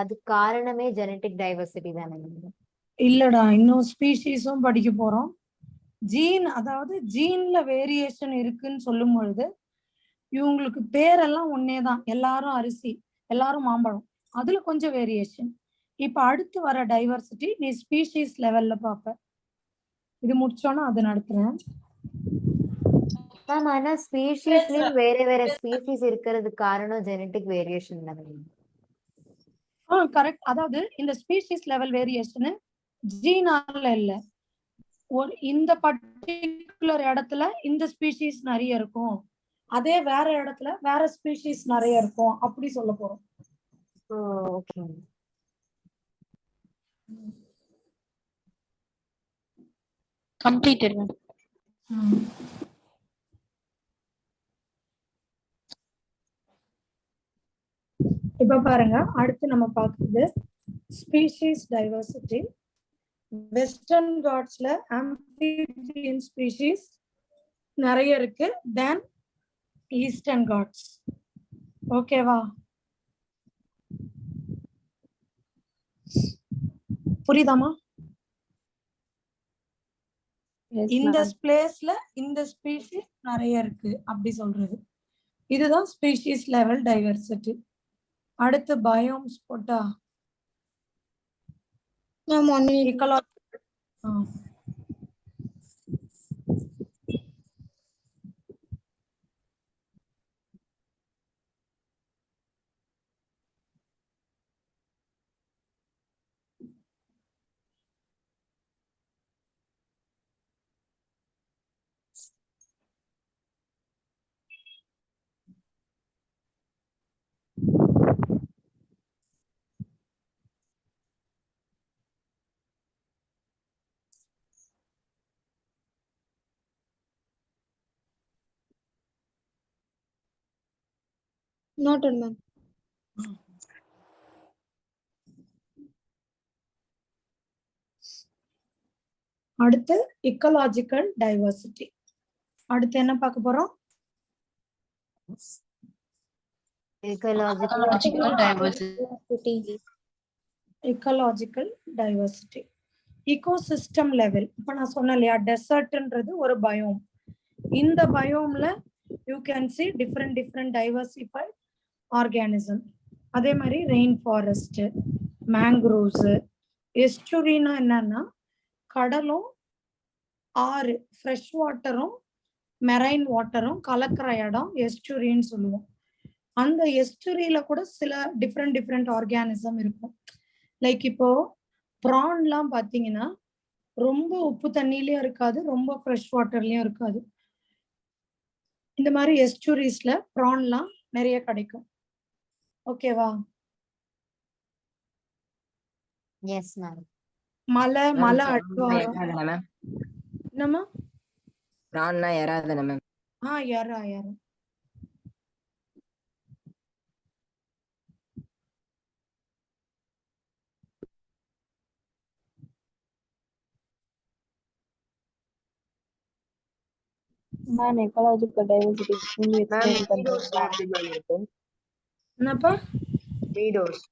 அதுக்கு காரணமே ஜெனட்டிக் டைவர்சிட்டி தானே? இல்லடா, இன்னும் ஸ்பீஷீஸும் படிக்க போறோம். ஜீன், அதாவது ஜீன்ல வேரியேஷன் இருக்குன்னு சொல்லும் பொழுது இவங்களுக்கு பேரெல்லாம் ஒன்னேதான். எல்லாரும் அரிசி, எல்லாரும் மாம்பழம், அதுல கொஞ்சம் வேரியேஷன். இப்ப அடுத்து வர டைவர்சிட்டி நீ ஸ்பீஷீஸ் லெவல்ல பாப்ப. இது முடிச்சோன்னா அது நடத்துறேன். மேம், ஆனா ஸ்பீஷீஸ்லயும் வேற வேற ஸ்பீஷீஸ் இருக்கிறதுக்கு காரணம் ஜெனட்டிக் வேரியேஷன் தானே? கரெக்ட். அதாவது இந்த ஸ்பீஷீஸ் லெவல் வேரியேஷன் ஜீனால இல்ல, ஒரு இந்த பர்டிகுலர் இடத்துல இந்த ஸ்பீஷீஸ் நிறைய இருக்கும், அதே வேற இடத்துல வேற ஸ்பீஷீஸ் நிறைய இருக்கும், அப்படி சொல்ல போறோம். ஓகே. Completed ma'am. இப்ப பாருங்க, அடுத்து நம்ம பார்க்கிறது ஸ்பீஷீஸ் டைவர்சிட்டி. வெஸ்டர்ன் காட்ஸ்ல amphibian ஸ்பீஷீஸ் நிறைய இருக்கு தென் ஈஸ்டர்ன் காட்ஸ். ஓகேவா? புரியுதாமா? இந்த பிளேஸ்ல இந்த ஸ்பீஷீஸ் நிறைய இருக்கு அப்படி சொல்றது. இதுதான் ஸ்பீஷீஸ் லெவல் டைவர்சிட்டி. அடுத்து பயோம்ஸ் போட்டா Noted, ma'am. அடுத்து இக்கலாஜிக்கல் டைவர்சிட்டி. அடுத்து என்ன பார்க்க போறோம்? Ecological diversity. Ecological diversity. Ecosystem level. இப்போ நான் சொன்னேன் இல்லையா, டெசர்ட்ன்றது ஒரு பயோம். இந்த பயோம்ல you can see different diversified organism. அதே மாதிரி ரெயின் ஃபாரஸ்ட், மேங்க்ரோவ்ஸ். எஸ்டுரினா என்னன்னா கடலும் ஆறு ஃப்ரெஷ் வாட்டரும் மெரைன் வாட்டரும் கலக்கிற இடம் எஸ்டுரின்னு சொல்லுவோம். அந்த எஸ்டுரியில கூட சில டிஃப்ரெண்ட் ஆர்கானிசம் இருக்கும். லைக் இப்போ ப்ரான்லாம் பார்த்தீங்கன்னா ரொம்ப உப்பு தண்ணியிலயும் இருக்காது, ரொம்ப ஃப்ரெஷ் வாட்டர்லயும் இருக்காது. இந்த மாதிரி எஸ்டுரிஸ்ல ப்ரான்லாம் நிறைய கிடைக்கும். ஓகேவா? Yes ma'am. மலை அடிவாரம். என்னம்மா? பிரான்னா யாராவது மேம்? யாரா மேம் எக்கலாஜிக்கல் டைவர்சிட்டி எக்ஸ்பிளைன் பண்றீங்களா? என்னப்பா? மீடோஸ்.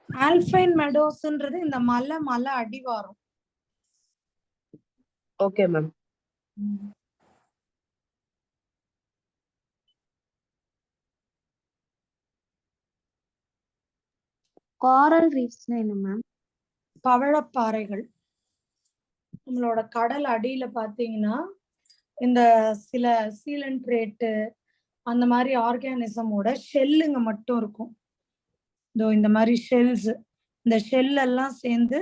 ஆல்பைன் மெடோஸ்ன்றது இந்த மலை அடிவாரம். Okay ma'am. காரல் ரீஃப்ஸ்னா என்ன மேம்? பவழப்பாறைகள். நம்மளோட கடல் அடியில பாத்தீங்கன்னா இந்த சில சீலன்ட்ரேட்டு அந்த மாதிரி ஆர்கானிசமோட ஷெல்லுங்க மட்டும் இருக்கும். இதோ இந்த மாதிரி ஷெல்ஸ், இந்த ஷெல் எல்லாம் சேர்ந்து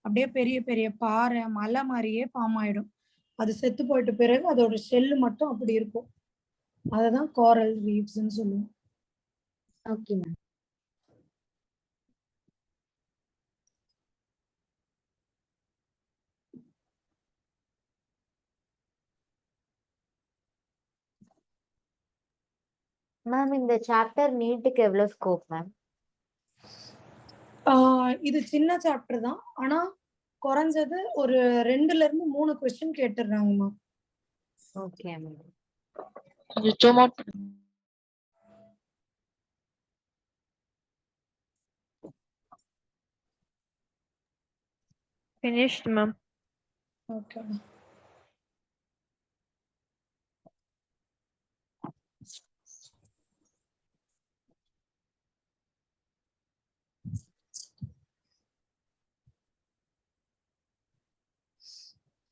அப்படியே பெரிய பெரிய பாறை மலை மாதிரியே ஃபார்ம் ஆயிடும். அது செத்து போயிட்ட பிறகு அதோட ஷெல்லு மட்டும் அப்படி இருக்கும். அததான் கோரல் ரீஃப்ஸ்ன்னு சொல்லுவோம். Okay ma'am. மேம் இந்த சாப்டர் நீட்டுக்கு எவ்வளவு ஸ்கோப் மேம்? இது சின்ன சாப்டர் தான், ஆனா குறைஞ்சது ஒரு 2ல இருந்து 3 கொஸ்டின் கேட்டுடுறாங்கம்மா. Okay ma'am. Finished ma'am. Okay.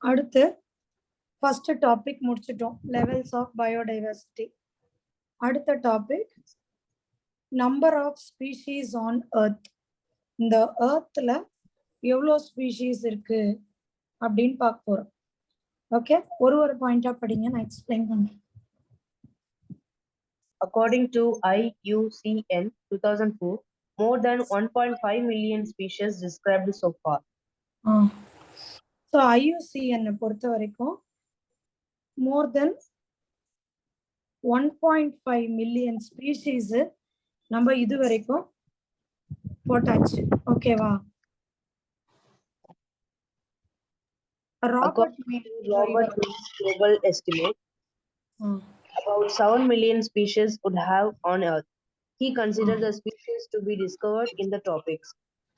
அடுத்து ஃபர்ஸ்ட் டாபிக் முடிச்சிட்டோம், லெவல்ஸ் ஆஃப் பயோடைவர்சிட்டி. அடுத்த topic number of species on earth. இந்த எர்த்ல எவ்வளோ ஸ்பீஷீஸ் இருக்கு அப்படின்னு பார்க்க போறோம். ஓகே, ஒரு பாயிண்டா படிங்க, நான் எக்ஸ்பிளைன் பண்றேன். According to IUCN 2004, more than 1.5 million species described so far. So IUCN பொறுத்த வரைக்கும் மோர் தென் 1.5 மில்லியன் ஸ்பீஷீஸ் நம்ம இது வரைக்கும் போட்டாச்சு. ஓகேவா? Robert May's global estimate, about 7 million species would have on Earth. He considered the species to be discovered in the tropics.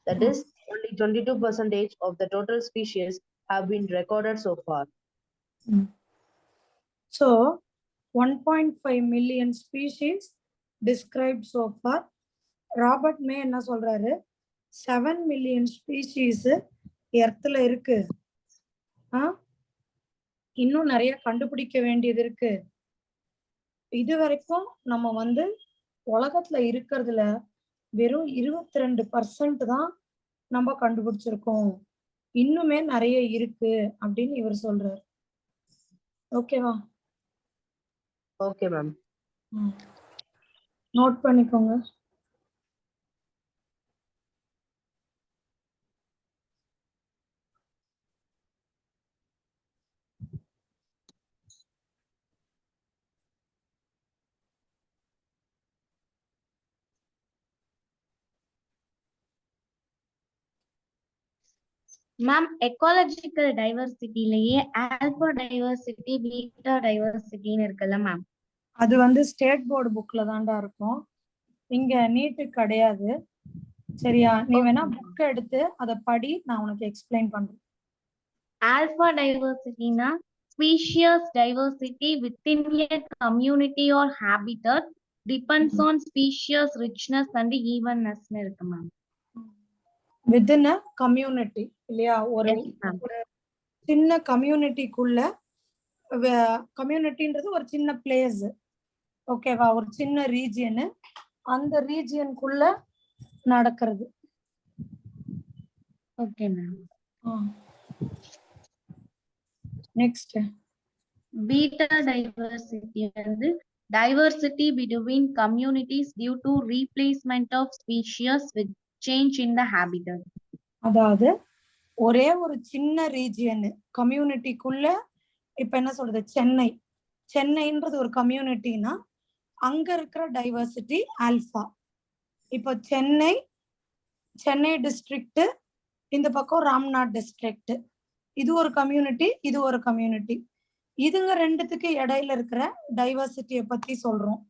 That is, only 22% of the total species have been recorded so far. So, 1.5 million species described so far. Robert May என்ன சொல்றாரு? 7 million species எர்த்ல இருக்கு. இன்னும் நிறைய கண்டுபிடிக்க வேண்டியது இருக்கு. இது வரைக்கும் நம்ம உலகத்துல இருக்கிறதுல வெறும் 22% தான் நம்ம கண்டுபிடிச்சிருக்கோம். இன்னுமே நிறைய இருக்கு அப்படின்னு இவர் சொல்றாரு. ஓகேவா? Okay ma'am. நோட் பண்ணிக்கோங்க. மேம் எக்காலஜிக்கல் டைவர்சிட்டிலேயே ஆல்பா டைவர்சிட்டி பீட்டா டைவர்சிட்டின்னு இருக்குல்ல மேம். அது வந்து ஸ்டேட் போர்டு புக்ல தான்டா இருக்கும், இங்க நீட்டு கிடையாது. சரியா, நீ வேணா புக் எடுத்து அதை படி, நான் உனக்கு எக்ஸ்பிளைன் பண்றேன். ஆல்பா டைவர்சிட்டினா species diversity within a community or habitat depends on species richness and evenness னு இருக்கு மேம். வித்தின் அ கம்யூனிட்டி இல்லையா, ஒரு சின்ன கம்யூனிட்டிக்குள்ள, கம்யூனிட்டின்றது ஒரு சின்ன பிளேஸ், ஓகேவா, ஒரு சின்ன ரீஜியனு, அந்த ரீஜியனுக்குள்ள நடக்கிறது. Okay ma'am. Next beta diversity வந்து diversity between communities due to replacement of species with change in the habitat. அதாவது ஒரே ஒரு சின்ன ரீஜியன் கம்யூனிட்டிக்குள்ள, இப்ப என்ன சொல்றது, சென்னைன்றது ஒரு கம்யூனிட்டினா அங்க இருக்கிற டைவர்சிட்டி ஆல்பா. இப்போ சென்னை டிஸ்ட்ரிக்ட், இந்த பக்கம் ராம்நாத் டிஸ்ட்ரிக்ட், இது ஒரு கம்யூனிட்டி, இது ஒரு கம்யூனிட்டி, இதுங்க ரெண்டுத்துக்கு இடையில இருக்கிற டைவர்சிட்டியை பத்தி சொல்றோம்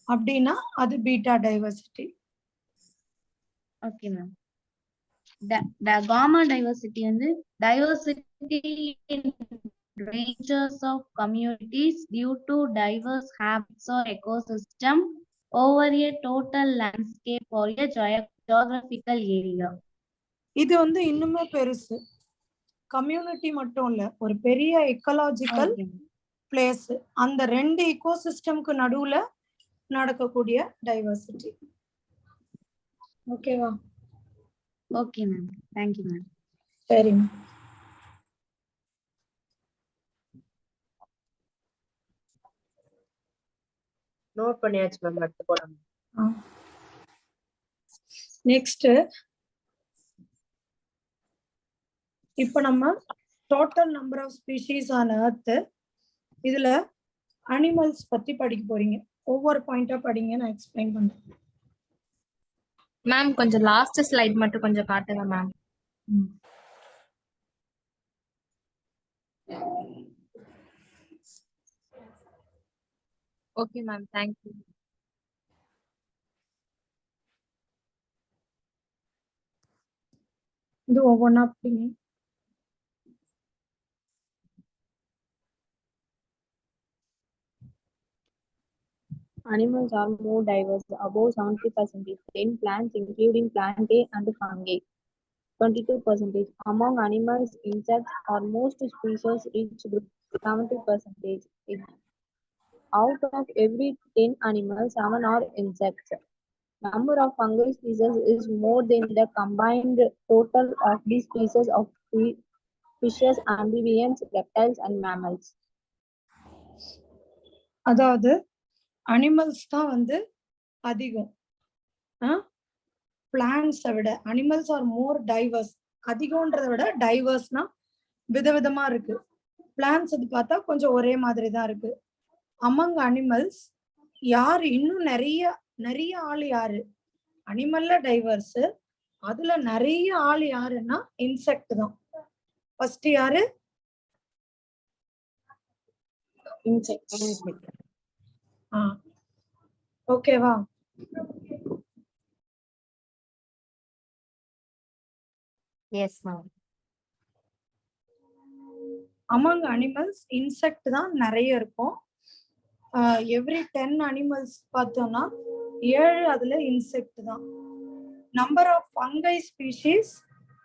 அப்படின்னா அது beta diversity. Okay ma'am. Gamma diversity வந்து diversity in ranges of communities due to diverse habits or ecosystem over a total landscape or a geographical area. இது வந்து இன்னுமே பெருசு, கம்யூனிட்டி மட்டும் இல்ல, ஒரு பெரிய எக்கலாஜிக்கல் பிளேஸ், அந்த ரெண்டு இக்கோசிஸ்டம்க்கு நடுவுல நடக்கக்கூடிய டைவர்சிட்டி. ஓகேவா? Okay ma'am, thank you ma'am. சரி மேம். நோட் பண்ணியாச்சு மேம், அடுத்து போலாம். நெக்ஸ்ட், இப்போ நம்ம total number of species on earth, இதுல அனிமல்ஸ் பத்தி படிக்க போறீங்க. ஒவ்வொரு பாயிண்டா படிங்க, நான் எக்ஸ்பிளைன் பண்றேன். மேம் கொஞ்சம் லாஸ்ட் ஸ்லைட் மட்டும் கொஞ்சம் காட்டுங்க மேம். Okay ma'am, thank you. இது ஒவ்வொன்றா படிங்க. Animals are more diverse, above 70%, in plants including plantae and fungi. 22%. Among animals, insects are most species reach 70%. Out of every 10 animals, 7 are insects. Number of fungi species is more than the combined total of the species of fishes, amphibians, reptiles, and mammals. அதாவது animals தான் வந்து அதிகம், பிளான்ட்ஸை விட. Animals R மோர் divorce, அதிகம்ன்றதை விட டைவர்ஸ்னா விதவிதமா இருக்கு. Plants அது பார்த்தா கொஞ்சம் ஒரே மாதிரி தான் இருக்கு. அமங் அனிமல்ஸ் யாரு இன்னும் நிறைய ஆள் யாரு, அனிமல்ல டைவர்ஸ், அதுல நிறைய ஆள் யாருன்னா இன்செக்ட் தான். ஃபர்ஸ்ட் யாரு? இன்செக்ட். ஓகேவா? Yes ma'am. Among animals insect தான் நிறைய இருக்கும். எவ்ரி 10 அனிமல்ஸ் பார்த்தோம்னா 7 அதுல இன்செக்ட் தான். Number of fungi species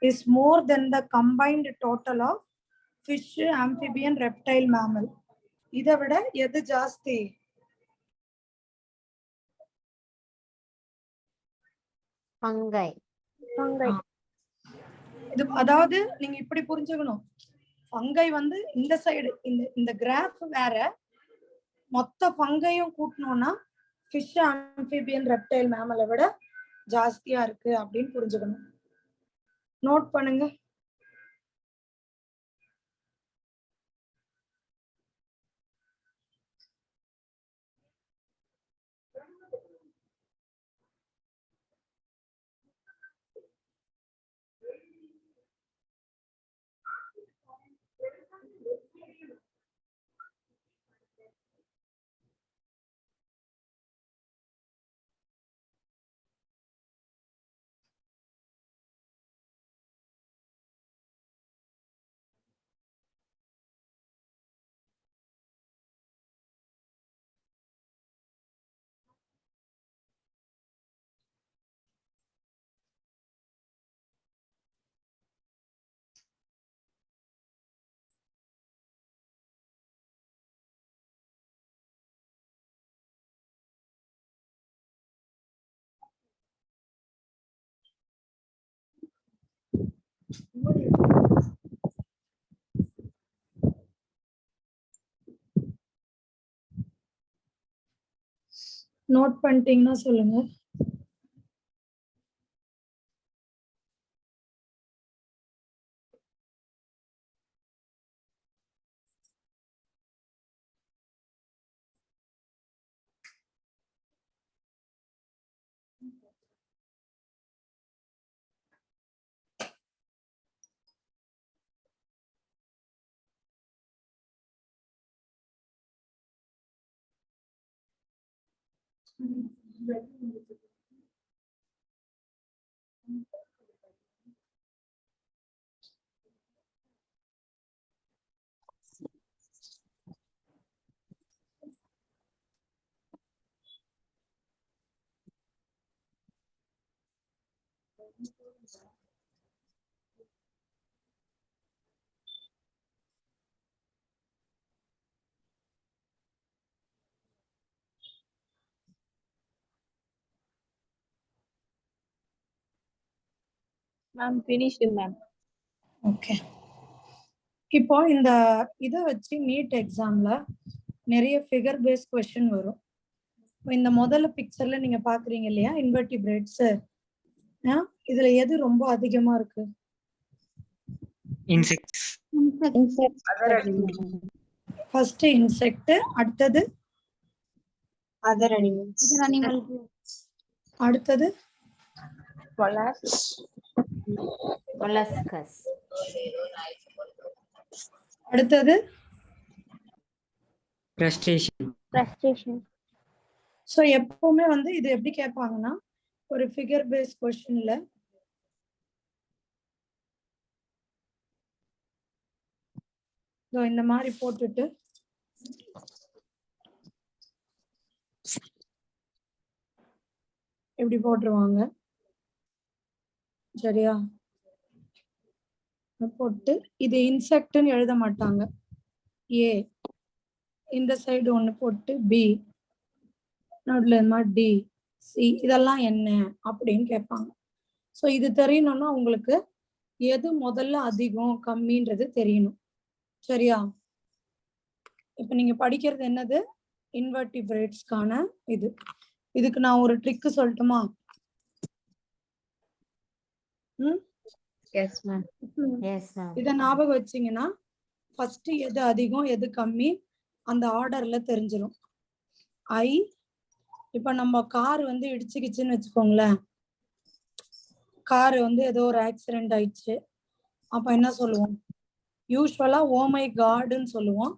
is more than the combined total of fish, amphibian, reptile, mammal. இதை விட எது ஜாஸ்தி? ஃபங்கை. இது அதாவது நீங்க இப்படி புரிஞ்சுக்கணும், ஃபங்கை வந்து இந்த சைடு, இந்த கிராஃப் வேற, மொத்த ஃபங்கையும் கூட்டணும்னா ஃபிஷ், ஆம்பிபியன், ரெப்டைல், மேமலை விட ஜாஸ்தியா இருக்கு அப்படின்னு புரிஞ்சுக்கணும். நோட் பண்ணுங்க. நோட் பண்ணிட்டீங்கன்னா சொல்லுங்க. Ma'am, finished, ma'am. ஓகே. இப்போ இந்த இதை வச்சு நீட் எக்ஸாம்ல நிறைய ஃபிகர் பேஸ் கொஸ்டின் வரும். இந்த முதல்ல பிக்சர்ல நீங்க பாக்குறீங்க இல்லையா இன்வெர்டிபிரேட்ஸ், இதுல எது ரொம்ப அதிகமா இருக்கு? இன்செக்ட்ஸ். ஃபர்ஸ்ட் இன்செக்ட், அடுத்தது Other animals. அடுத்தது molluscus. அடுத்தது Crustacean. ஸோ எப்பவுமே வந்து இது எப்படி கேட்பாங்கன்னா ஒரு ஃபிகர் பேஸ் கொஸ்டின்ல இந்த மாதிரி போட்டுட்டு இப்படி போட்டுருவாங்க. சரியா? போட்டு இது இன்செக்ட்னு எழுத மாட்டாங்க. ஏ இந்த சைடு ஒன்று போட்டு பி நடுவில் இந்த மாதிரி டி சி இதெல்லாம் என்ன அப்படின்னு கேட்பாங்க. ஸோ இது தெரியணும்னா உங்களுக்கு எது முதல்ல அதிகம் கம்மின்றது தெரியணும். சரியா? இப்போ நீங்க படிக்கிறது என்னது? இன்வெர்டிபிரேட்ஸ்க்கான இது. இதுக்கு நான் ஒரு ட்ரிக் சொல்லட்டுமா? இதை ஞாபகம் வச்சீங்கன்னா ஃபர்ஸ்ட் எது அதிகம் எது கம்மி அந்த ஆர்டர்ல தெரிஞ்சிடும். இப்ப நம்ம கார் வந்து இடிச்சுக்கிச்சுன்னு வச்சுக்கோங்களேன். கார் வந்து ஏதோ ஒரு ஆக்சிடென்ட் ஆயிடுச்சு. அப்ப என்ன சொல்லுவோம்? யூஸ்வலா ஓ மை காட்னு சொல்லுவோம்.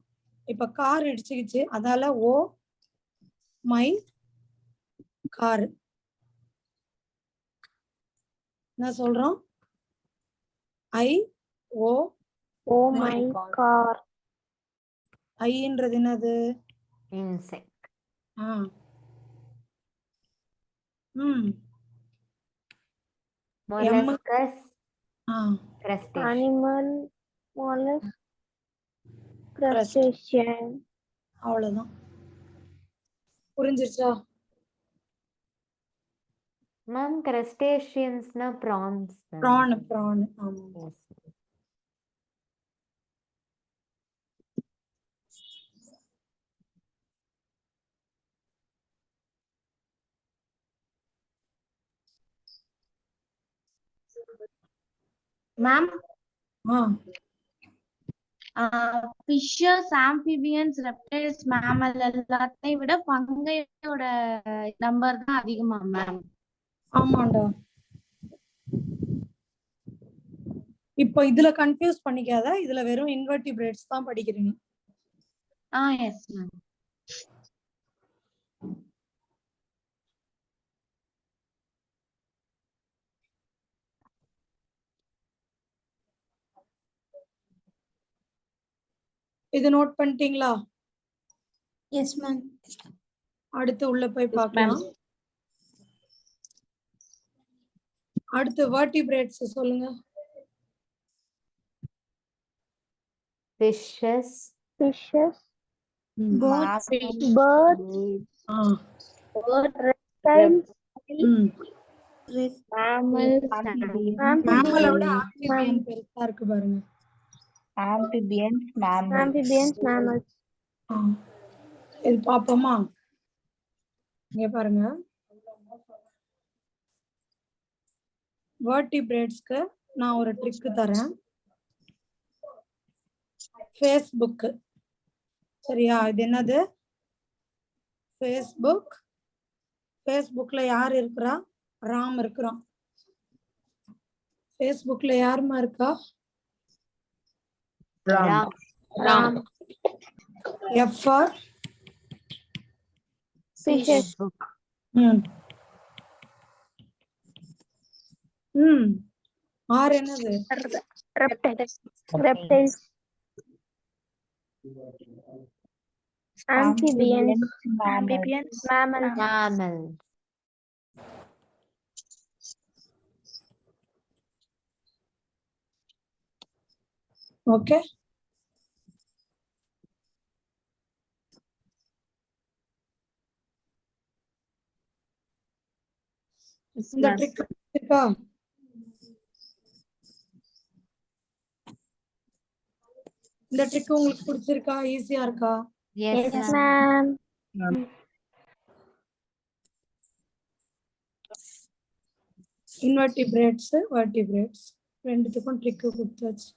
இப்ப கார் இடிச்சுக்கிச்சு, அதால ஓ மை கார் என்ன சொல்றோம்? Oh my car. ஐன்றது என்னது? Insect. molluscus, crustacean. Animal, mollusk, crustacean. அவ்வளவுதான். புரிஞ்சிருச்சா? Ma'am, crustaceans na prawns. Prawn. Yes. Ma'am, Fishes, amphibians, reptiles, mammal எல்லாத்தையும் விட ஃபங்கையோட நம்பர் தான் அதிகமா மேம்? ஆமாண்டா. இப்போ இதுல கன்ஃபியூஸ் பண்ணிக்காத. இதுல வெறும் இன்வெர்டிபிரேட்ஸ் தான் படிக்கிறீங்க. S ma'am. இது நோட் பண்ணிட்டீங்களா? S ma'am. அடுத்து உள்ள போய் பார்க்கலாம். அடுத்து வெர்டிபிரேட்ஸ் சொல்லுங்க. Fishes, Birds, reptiles, mammals, மேம்மலை விட ஆம்பிபியன் பெருசா இருக்கு பாருங்க. amphibians, mammals. Amphibians, mammals. இது பாப்போமா? இங்க பாருங்க, வெர்டிபிரேட்ஸ்க்கு நான் ஒரு ட்ரிக் தரேன். ஃபேஸ்புக், சரியா? இது என்னது? ஃபேஸ்புக். ஃபேஸ்புக்ல யார் இருக்கிறா? ராம் இருக்கிறான். ஃபேஸ்புக்ல யாருமா இருக்கா? Ram. Ram. F for Fishes. R என்னது? Reptiles. Reptiles. Amphibians. Amphibians, Mammals. Mammals. Okay. இந்த ட்ரிக் இருக்கா? இந்த ட்ரிக் உங்களுக்கு பிடிச்சிருக்கா? ஈஸியா இருக்கா? Yes, ma'am. இன்வெர்டிபிரேட்ஸ், வெர்டிபிரேட்ஸ் ரெண்டுத்துக்கும் ட்ரிக் கொடுத்தாச்சு.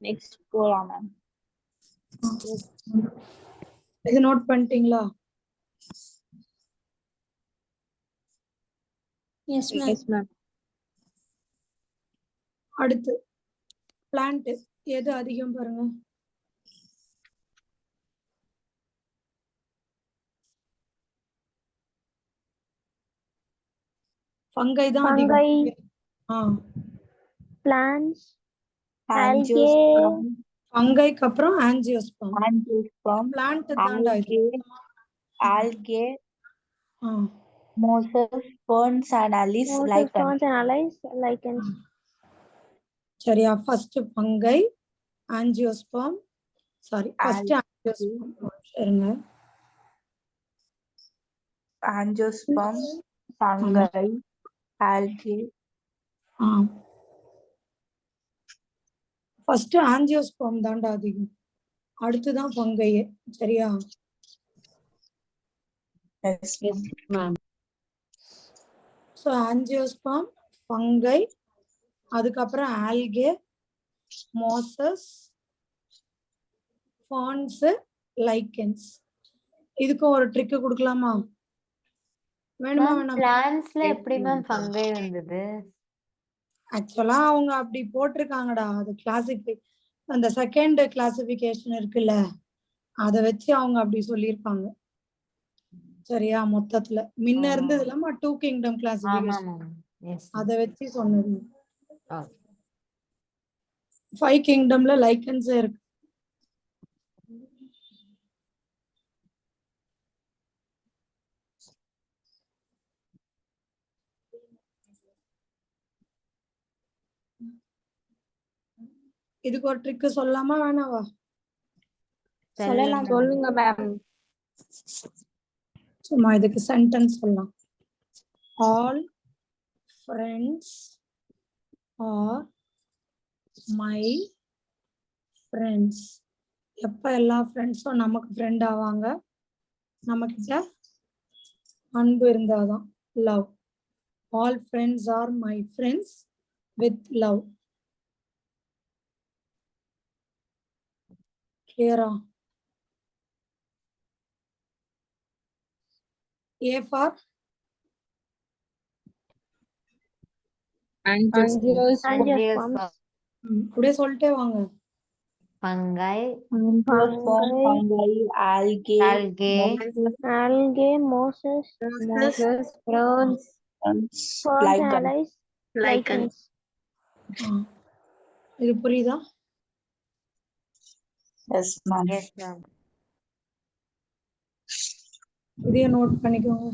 next போலாம் மேம். இது நோட் பண்ணிட்டீங்களா? Yes, ma'am. Yes, ma'am. அடுத்து பிளான்ட் எது அதிகம் பாருங்க. ஃபங்கை தான் அதிகம். Plants. Angiosperm. ஃபங்கைக்கு அப்புறம் ஆஞ்சியோஸ்பர்ம். Angiosperm. பிளான்ட் தான்டா இது. Algae. Mosses, ferns and allies, lichens. Ferns and allies, lichens. சரியா? First fungi, angiosperm, sorry first angiosperm. இருங்க. Angiosperm, fungi, algae. First angiosperm தான்டா அதிகம், அடுத்துதான் ஃபங்கையே. சரியா? Yes, ma'am. So angiosperm, fungi, அதுக்கப்புறம் ஆல்கே, மோசஸ், ஃபர்ன்ஸ், லைக்கன்ஸ். இதுக்கும் ஒரு ட்ரிக் கொடுக்கலாமா? வேணுமா வேணாம்? பிளான்ட்ஸ்ல எப்படி மேம் ஃபங்கை வந்தது? ஆக்சுவலா அவங்க அப்படி போட்டிருக்காங்கடா, அது கிளாசிஃபை, அந்த செகண்ட் கிளாசிபிகேஷன் இருக்குல்ல, அதை வச்சு அவங்க அப்படி சொல்லியிருப்பாங்க. சரியா? மொத்தத்துல முன்ன இருந்தது இல்லாம 2 கிங்டம் கிளாசிபிகேஷன், அதை வச்சு சொன்னது. 5 கிங்டம்ல லைக்கன்ஸ் இருக்கு. இதுக்கு ஒரு ட்ரிக் சொல்லலாமா வேணாவா? சொல்லலாம், சொல்லுங்க மேம். சும்மா இதுக்கு சென்டென்ஸ் சொல்லலாம். All friends R my friends. எப்ப எல்லா ஃப்ரெண்ட்ஸும் நமக்கு ஃப்ரெண்ட் ஆவாங்க? நம்ம கிட்ட அன்பு இருந்தாதான். Love. All friends R my friends with love. கிளியரா? A for Angiosperms. அப்படியே சொல்லிட்டே வாங்க. Fungi, Angiosperm, fungi, algae, algae, mosses, ferns, lichens. allies, lichens. இது புரியுதா? Yes, ma'am. yes ma'am. இதையே நோட் பண்ணிக்கோங்க.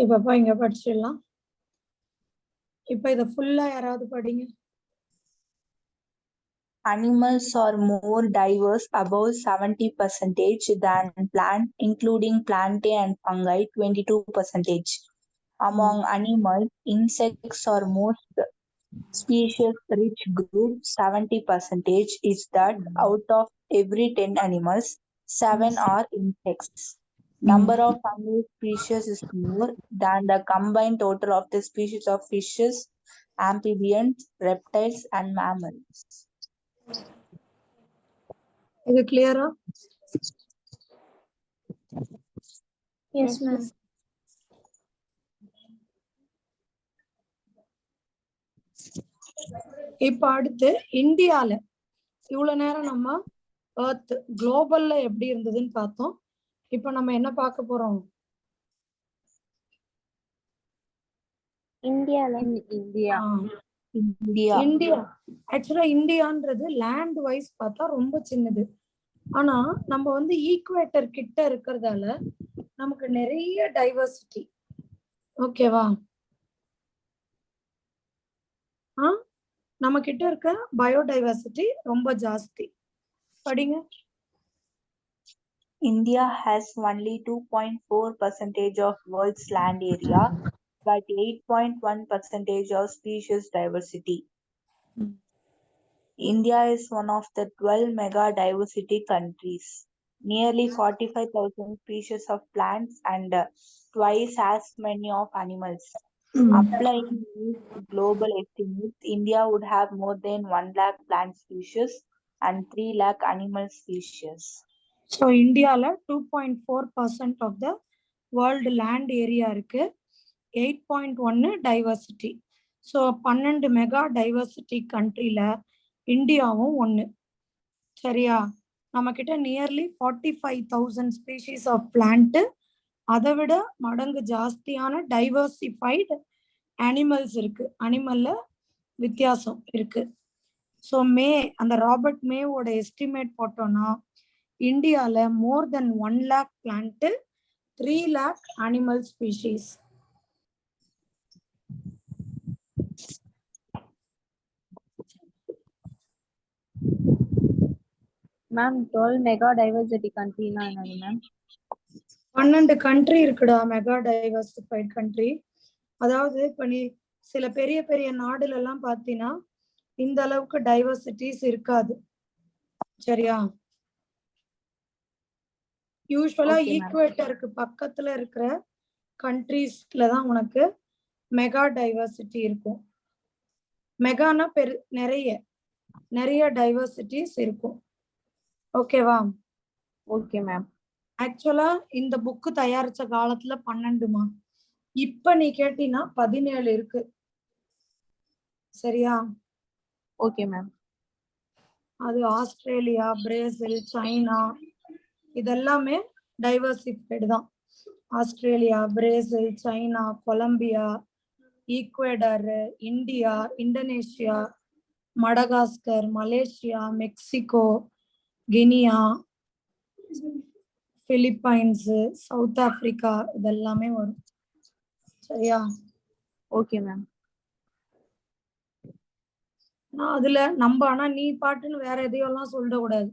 இப்பப்பா இங்க படிச்சிடலாம். இப்ப இத ஃபுல்லா யாராவது படிங்க. Animals are more diverse, above 70% than plant, including plantae and fungi, 22%. Among animals, insects are most species-rich group, 70% is that out of every 10 animals, 7 are insects. Number of fungi species is more than the combined total of the species of fishes, amphibians, reptiles, and mammals. இது கிளியரா? Yes, ma'am. இப்ப அடுத்து இந்தியால இவ்வளவு நேரம் நம்ம earth குளோபல்ல எப்படி இருந்ததுன்னு பார்த்தோம். இப்ப நம்ம என்ன பார்க்க போறோம்? இந்தியா இந்தியா ஆக்சுவலா இந்தியான்றது லேண்ட் வைஸ் பார்த்தா ரொம்ப சின்னது. ஆனா நம்ம வந்து ஈக்குவேட்டர் கிட்ட இருக்கிறதால நமக்கு நிறைய டைவர்சிட்டி. ஓகேவா? நம்ம கிட்ட இருக்க பயோடைவர்சிட்டி ரொம்ப ஜாஸ்தி. படிங்க. India has only 2.4% of world's land area, but 8.1% of species diversity. India is one of the 12 mega diversity countries. Nearly 45,000 species of plants and twice as many of animals. Applying these global estimates, India would have more than 1 lakh plant species and 3 lakh animal species. So இந்தியால 2.4% of the world land area இருக்கு. 8.1 diversity. So 12 mega diversity கண்ட்ரில இந்தியாவும் ஒன்று. சரியா? நம்ம கிட்ட nearly 45,000 species of plant, அதை விட மடங்கு ஜாஸ்தியான டைவர்சிஃபைடு அனிமல்ஸ் இருக்கு. அனிமல்ல வித்தியாசம் இருக்கு. ஸோ அந்த ராபர்ட் மேவோட எஸ்டிமேட் போட்டோம்னா இந்தியால more than 1 lakh plant, 3 lakh animal species. Ma'am 12 mega diversity கண்ட்ரினா என்னது மேம்? 12 கண்ட்ரி இருக்குடா மெகா டைவர்சிஃபைட் கண்ட்ரி. அதாவது இப்ப நீ சில பெரிய பெரிய நாடுல எல்லாம் பாத்தீங்கன்னா இந்த அளவுக்கு டைவர்சிட்டிஸ் இருக்காது. சரியா? யூஸ்வலா ஈக்குவேட்டருக்கு பக்கத்துல இருக்கிற கண்ட்ரீஸ்ல தான் உனக்கு மெகா டைவர்சிட்டி இருக்கும். மெகானா நிறைய டைவர்சிட்டிஸ் இருக்கும். ஓகேவா? Okay ma'am. ஆக்சுவலா இந்த புக்கு தயாரிச்ச காலத்துல 12மா, இப்ப நீ கேட்டீங்கன்னா 17 இருக்கு. சரியா? Okay ma'am. அது ஆஸ்திரேலியா, பிரேசில், சைனா இதெல்லாமே டைவர்சிஃபைடு தான். Australia, Brazil, China, Colombia, Ecuador, India, Indonesia, Madagascar, Malaysia, Mexico, Guinea, Philippines, South Africa இதெல்லாமே வரும். சரியா? Okay ma'am. அதுல நம்ம ஆனா நீ பாட்டுன்னு வேற எதையெல்லாம் சொல்லக்கூடாது.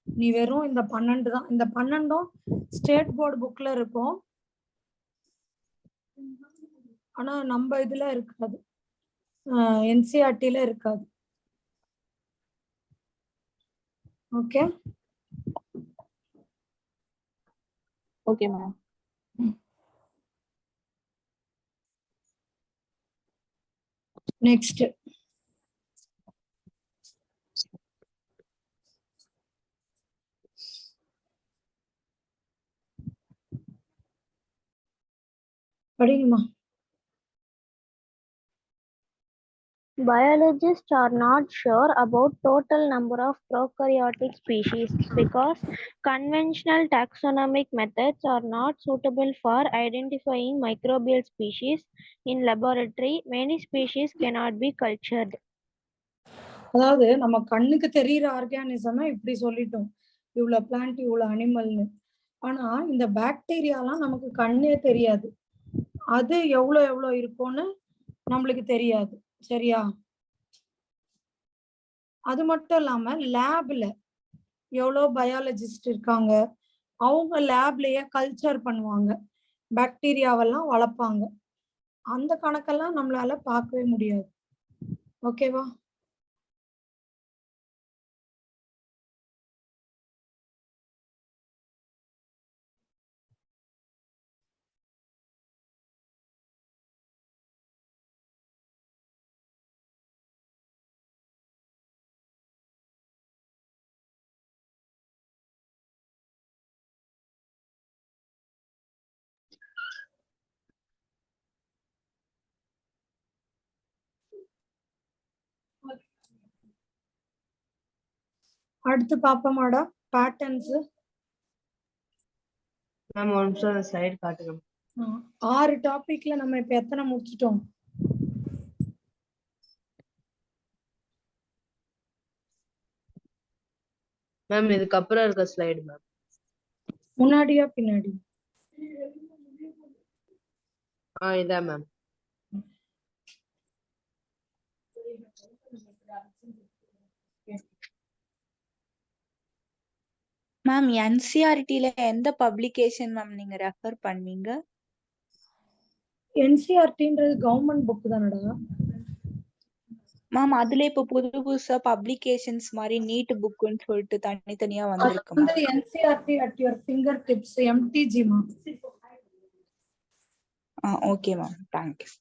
நீ வெறும் இந்த 12 தான். இந்த 12ம் ஸ்டேட் போர்டு புக்ல இருக்கும். ஆனா நம்ம இதுல இருக்காது, என்சிஆர்டில இருக்காது. Okay okay ma'am. நெக்ஸ்ட் படிங்கம்மா. Biologists are not sure about total number of prokaryotic species because conventional taxonomic methods are not suitable for identifying microbial species. In laboratory, many species cannot be cultured. அதாவது நம்ம கண்ணுக்கு தெரியுற organism இப்படி சொல்லிட்டோம், இவ்வளவு plant இவ்வளவு அனிமல்னு. ஆனா இந்த பாக்டீரியாலாம் நமக்கு கண்ணே தெரியாது. அது எவ்வளோ எவ்வளோ இருக்கும்னு நம்மளுக்கு தெரியாது. சரியா? அது மட்டும் இல்லாம லேப்ல எவ்வளோ பயாலஜிஸ்ட் இருக்காங்க, அவங்க லேப்லயே கல்ச்சர் பண்ணுவாங்க, பாக்டீரியாவெல்லாம் வளர்ப்பாங்க. அந்த கணக்கெல்லாம் நம்மளால பார்க்கவே முடியாது. ஓகேவா? அடுத்து பாப்போமாடா பேட்டர்ன்ஸ். மேம் ஒரு நிமிஷம் அந்த ஸ்லைடு காட்டுங்க. 6 டாபிக்ல நம்ம இப்ப எத்தனை முடிச்சிட்டோம்? மேம் இதுக்கப்புறம் இருக்க ஸ்லைடு மேம். முன்னாடியா பின்னாடி? இதான் மேம். மேம் என்சிஆர்டில எந்த பப்ளிகேஷன் மேம் நீங்க ரெஃபர் பண்ணீங்க? என்சிஆர்டின்றது கவர்மெண்ட் புக் தானடா மேம். அதுல இப்ப புதுசா பப்ளிகேஷன்ஸ் மாதிரி நீட் புக்னு சொல்லிட்டு தனித்தனியா வந்திருக்கு மேம். அந்த NCERT at your fingertips MTG ma'am. Okay ma'am, thank you.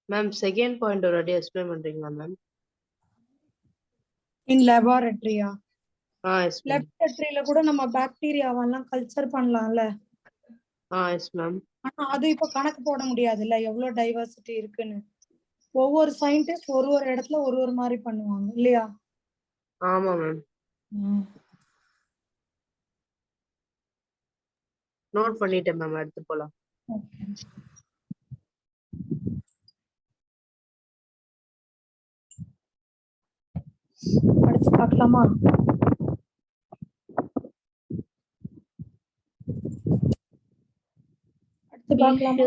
Ma'am second point ஒரு வாட்டி எக்ஸ்பிளைன் பண்றீங்களா மேம்? இன் லேபரட்டரியா? Yes ma'am. லேபரட்டரியில கூட நம்ம பாக்டீரியாவெல்லாம் கல்ச்சர் பண்ணலாம்ல? Yes ma'am. ஆனா அது இப்ப கணக்கு போட முடியாதுல்ல எவ்வளவு டைவர்சிட்டி இருக்குன்னு. ஒவ்வொரு சயின்டிஸ்ட் ஒரு இடத்துல ஒரு மாதிரி பண்ணுவாங்க இல்லையா? ஆமா மேம். நோட் பண்ணிட்டேன் மேம். அடுத்து போலாம். அடுத்து பார்க்கலாமா? அடுத்து பார்க்கலாமா?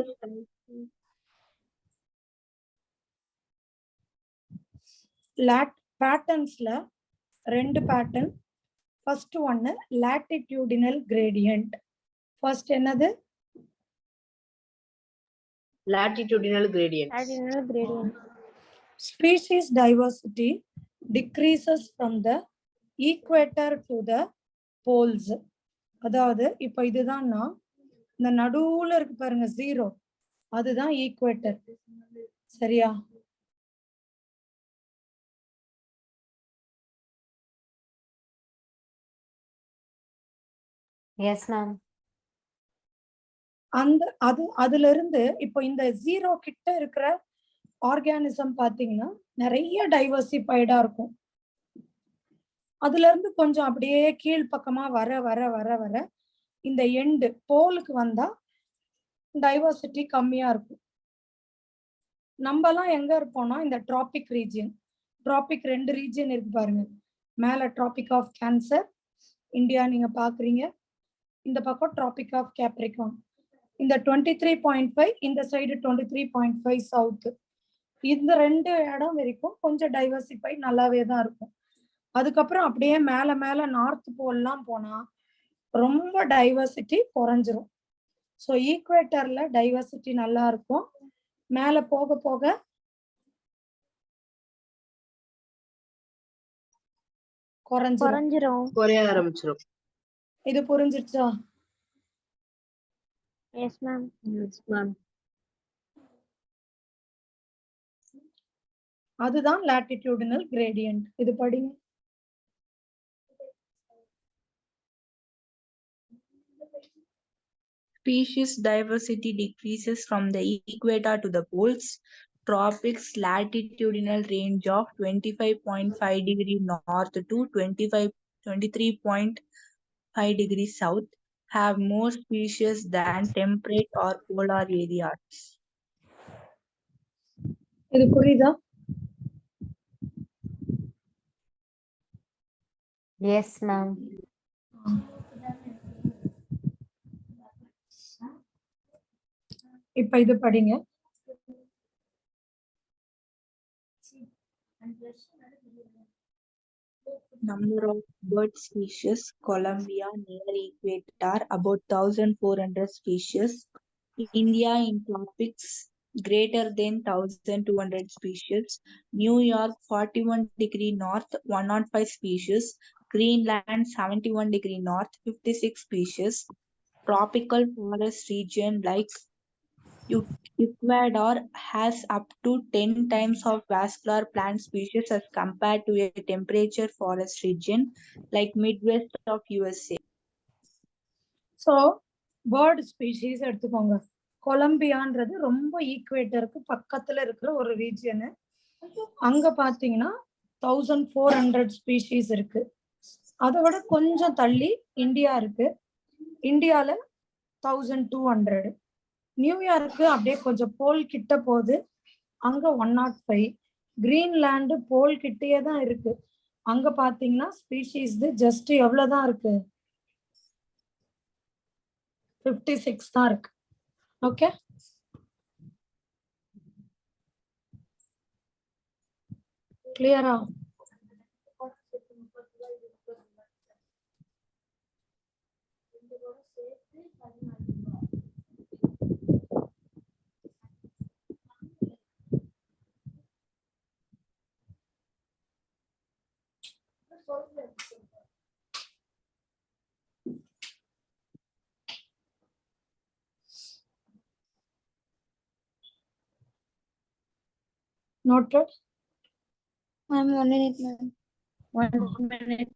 பேட்டர்ன்ஸ்ல 2 பேட்டர்ன். ஃபர்ஸ்ட் ஒன்னு latitudinal gradient. ஃபர்ஸ்ட் என்னது? latitudinal gradient. Species diversity decreases from the equator to the poles. அதாவது இப்ப இதுதான்னா இந்த நடுவுல இருக்கு பாருங்க 0, அதுதான் ஈக்குவேட்டர். சரியா? Yes ma'am. அதுல இருந்து இப்போ இந்த 0 கிட்ட இருக்கிற ஆர்கானிசம் பாத்தீங்கன்னா நிறைய டைவர்சிஃபைடா இருக்கும். அதுல இருந்து கொஞ்சம் அப்படியே கீழ் பக்கமா வர வர வர வர இந்த எண்டு போலுக்கு வந்தா டைவர்சிட்டி கம்மியா இருக்கும். நம்ம எல்லாம் எங்க இருப்போம்னா இந்த டிராபிக் ரீஜியன். டிராபிக் 2 ரீஜியன் இருக்கு பாருங்க. மேல டிராபிக் ஆஃப் கேன்சர் இந்தியா நீங்க பாக்குறீங்க, இந்த பக்கம் டிராபிக் ஆஃப் கேப்ரிகான். இந்த 23.5 இந்த சைடு 23.5 சவுத். இந்த 2 இடம் வரைக்கும் கொஞ்சம் டைவர்சிஃபை நல்லாவே தான் இருக்கும். அதுக்கப்புறம் அப்படியே மேல மேல நார்த் போல்லாம் போனா ரொம்ப டைவர்சிட்டி குறைஞ்சிரும். ஸோ ஈக்குவேட்டர்ல டைவர்சிட்டி நல்லா இருக்கும். மேல போக போக குறைய ஆரம்பிச்சிரும். இது புரிஞ்சிருச்சா? Yes ma'am. Yes ma'am. அதுதான் latitudinal gradient. இது படிங்க. Species diversity decreases from the equator to the poles. Tropics latitudinal range of 25.5 degree north to 25 23.5 degrees south have more species than temperate or polar areas. இது புரியுதா? Yes, ma'am. இப்ப இது படிங்க. Number of bird species, Colombia near equator, about 1,400 species. India in tropics, greater than 1,200 species. New York, 41 degree north, 105 species. Greenland, 71 degree north, 56 species. Tropical forest region like Ecuador has up to 10 times of vascular plant species as compared to a temperature forest region like Midwest of USA. So bird species எடுத்துக்கோங்க. கொலம்பியான்றது ரொம்ப ஈக்குவேட்டருக்கு பக்கத்துல இருக்கிற ஒரு region. அங்க பாத்தீங்கன்னா 1,400 species இருக்கு. அதை விட கொஞ்சம் தள்ளி இந்தியா இருக்கு. இந்தியால 1,200. நியூயார்க்கு அப்படியே கொஞ்சம் போல் கிட்ட போகுது, அங்க 105. கிரீன்லாண்டு போல் கிட்டே தான் இருக்கு. அங்க பாத்தீங்கன்னா ஸ்பீஷீஸ் ஜஸ்ட் எவ்வளவுதான் இருக்கு, 56 தான் இருக்கு. ஓகே, கிளியரா? Noted. Ma'am, 1 minute, ma'am. 1 minute.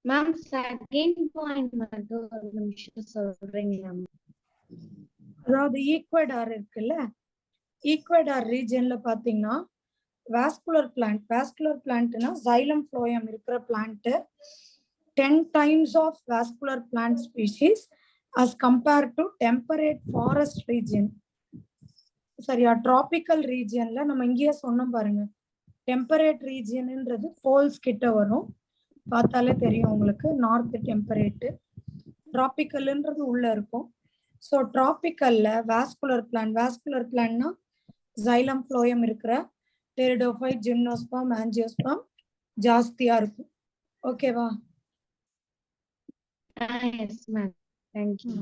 Ma'am second point மட்டும் ஒரு நிமிஷம் சொல்றீங்களா? அதாவது ஈக்வடார் இருக்குல்ல, ஈக்வடார் ரீஜன்ல பாத்தீங்கன்னா வாஸ்குலர் பிளான்ட்னா xylem phloem இருக்கிற plant 10 times of vascular plant species as compared to temperate forest region. சரியா? டிராபிக்கல் ரீஜியன்ல நம்ம இங்கேயே சொன்னோம் பாருங்க, டெம்பரேட் ரீஜியன்ன்றது போல்ஸ் கிட்ட வரும், பார்த்தாலே தெரியும் உங்களுக்கு. நார்த் டெம்பரேட், டிராபிக்கல்ன்றது உள்ள இருக்கும். ஸோ டிராபிக்கல்ல வாஸ்குலர் பிளான்ட்னா xylem phloem இருக்கிற டெரிடோஃபைட், ஜிம்னோஸ்பர்ம், ஆஞ்சியோஸ்பர்ம் ஜாஸ்தியா இருக்கும். ஓகேவா? Yes ma'am, thank you.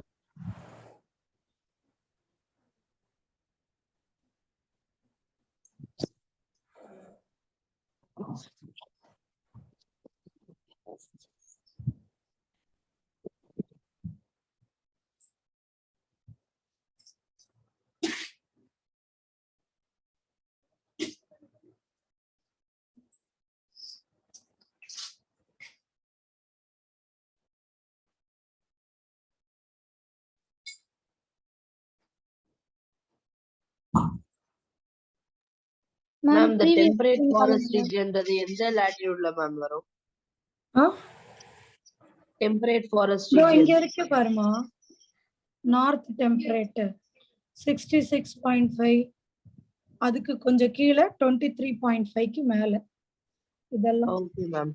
Ma'am, the temperate forest region எந்த latitudeல மேம் வரும்? Temperate forest region இங்க இருக்கு பாருமா, நார்த் டெம்பரேட் 66.5, அதுக்கு கொஞ்சம் கீழே 23.5க்கு மேல இதெல்லாம். Okay ma'am.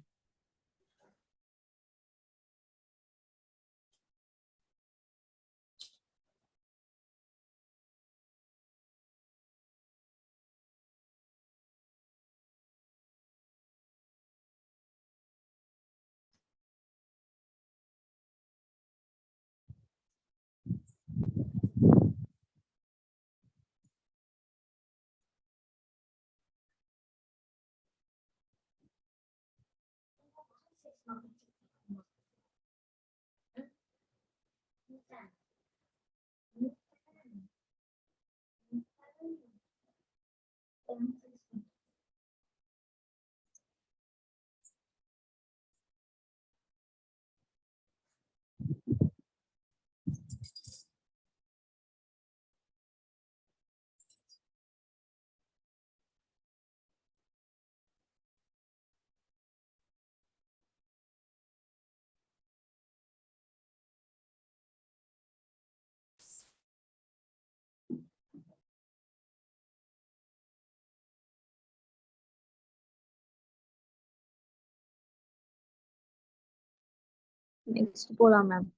நெக்ஸ்ட் போலாம் மேம்.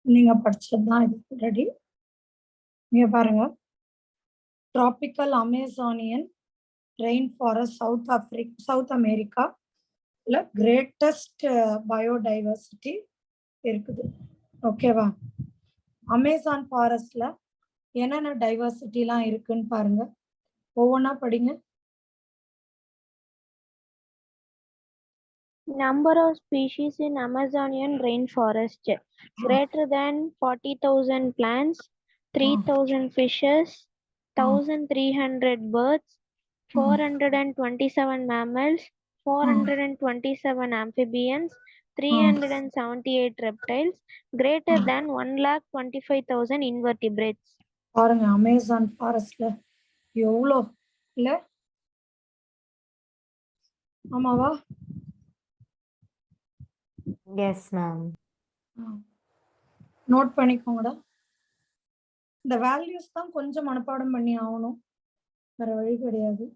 நீங்க படிச்சதுதான் இது ரெடி. நீங்க பாருங்க, tropical Amazonian rain forest south America greatest biodiversity இருக்குது. ஓகேவா? அமேசான் ஃபாரஸ்ட்ல என்னென்ன டைவர்சிட்டிலாம் இருக்குன்னு பாருங்க, ஒவ்வொன்றா படிங்க. Number of species in Amazonian rainforest greater than 40,000 plants, 3,000 fishes, 1,300 birds, 427 mammals, 427 amphibians, 378 reptiles, greater than 1,25,000 invertebrates. பாருங்க, அமேசான் ஃபாரஸ்ட்ல எவ்வளோ இல்ல? ஆமாவா? Yes ma'am. நோட் பண்ணிக்கோங்கடா. இந்த வேல்யூஸ் தான் கொஞ்சம் மனப்பாடம் பண்ணி ஆகணும், வேற வழி கிடையாது.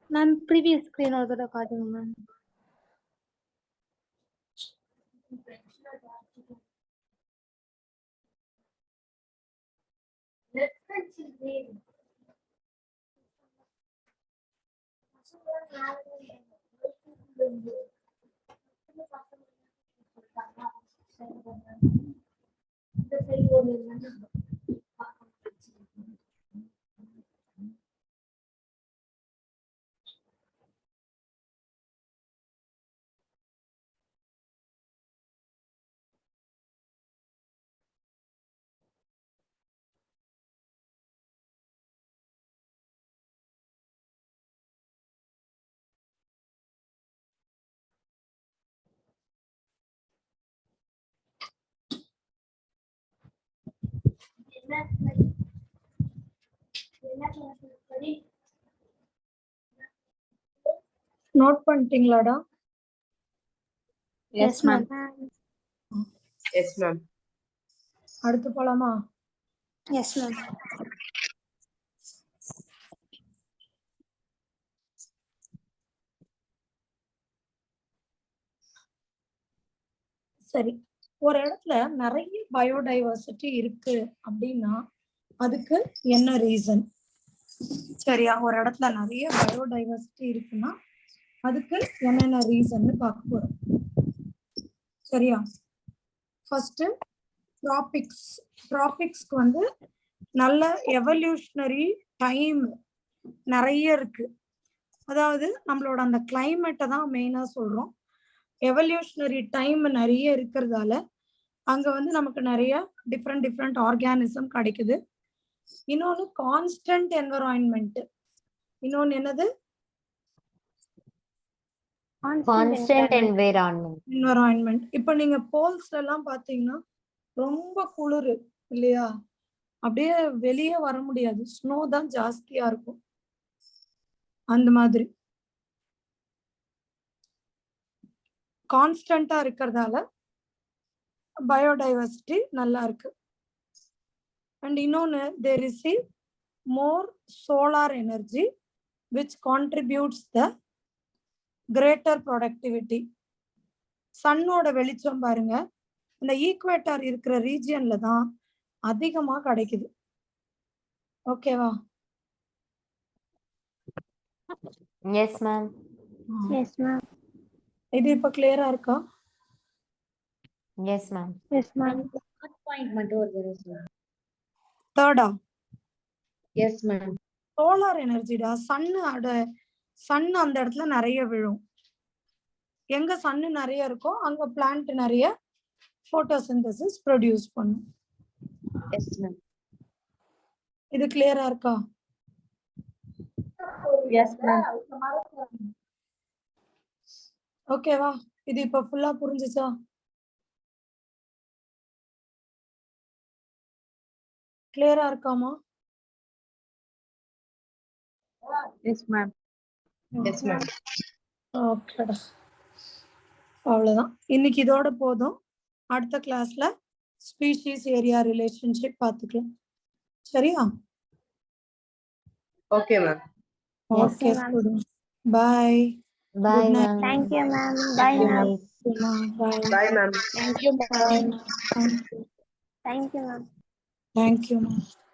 மேம் ப்ரீவியஸ் ஸ்கிரீன் ஒரு தடவை காட்டுங்க மேம். நோட் பண்ணிட்டீங்களாடா? Yes ma'am. Yes ma'am. அடுத்து போலாமா? Yes ma'am. சரி, ஒரு இடத்துல நிறைய பயோடைவர்சிட்டி இருக்கு அப்படின்னா அதுக்கு என்ன ரீசன்? சரியா, ஒரு இடத்துல நிறைய பயோடைவர்சிட்டி இருக்குன்னா அதுக்கு என்னென்ன ரீசன் பார்க்க போறோம். சரியா, ஃபர்ஸ்ட் ட்ராபிக்ஸ்க்கு வந்து நல்ல எவல்யூஷனரி டைம் நிறைய இருக்கு. அதாவது நம்மளோட அந்த கிளைமேட்டை தான் மெயினா சொல்றோம். எவல்யூஷனரி டைம் நிறைய இருக்கிறதால அங்க வந்து நமக்கு நிறைய டிஃப்ரெண்ட் ஆர்கானிசம் கிடைக்குது. இன்னொன்னு கான்ஸ்டன்ட் என்விரான்மெண்ட். இன்னொன்னு என்னது? Constant environment. இப்ப நீங்க போல்ஸ்ல எல்லாம் பாத்தீங்கன்னா ரொம்ப குளிரு, இல்லையா? அப்படியே வெளியே வர முடியாது. ஸ்னோ தான் ஜாஸ்தியா இருக்கும். அந்த மாதிரி கான்ஸ்டன்டா இருக்கிறதால பயோடைவர்சிட்டி நல்லா இருக்கு. அண்ட் இன்னொன்னு, they receive more solar energy which contributes the greater productivity. சன்னோட வெளிச்சம் பாருங்க, இந்த ஈக்குவேட்டர் இருக்கிற ரீஜியன்ல தான் அதிகமா கிடைக்குது. ஓகேவா? Yes ma'am. Yes ma'am. இது இப்ப கிளியரா இருக்கா? Yes ma'am. Yes ma'am. Point மட்டும் ஒரு தடவை சொல்லுங்க. தேர்டா? Yes ma'am. சோலார் எனர்ஜிடா. சன் அந்த இடத்துல நிறைய விழும். எங்க சன்னு நிறைய இருக்கோ அங்க பிளான்ட் நிறைய போட்டோசிந்தசிஸ் ப்ரொடியூஸ் பண்ணும். S ma'am. இது கிளியரா இருக்கா? Yes ma'am. ஓகேவா? இது இப்ப ஃபுல்லா புரிஞ்சுச்சா? கிளியரா இருக்காமா? S ma'am. Yes ma'am. ஓகேடா, அவ்வளவுதான். இன்னைக்கு இதோட போதும். அடுத்த கிளாஸ்ல ஸ்பீஷீஸ் ஏரியா ரிலேஷன்ஷிப் பார்த்துக்கலாம். சரியா? Okay ma'am. Okay students, bye. Bye Good night. ma'am. Thank you, ma'am. Bye, Good ma'am. night. Bye. Bye ma'am. Thank you, ma'am. Thank you. Thank you, ma'am. Thank you, ma'am.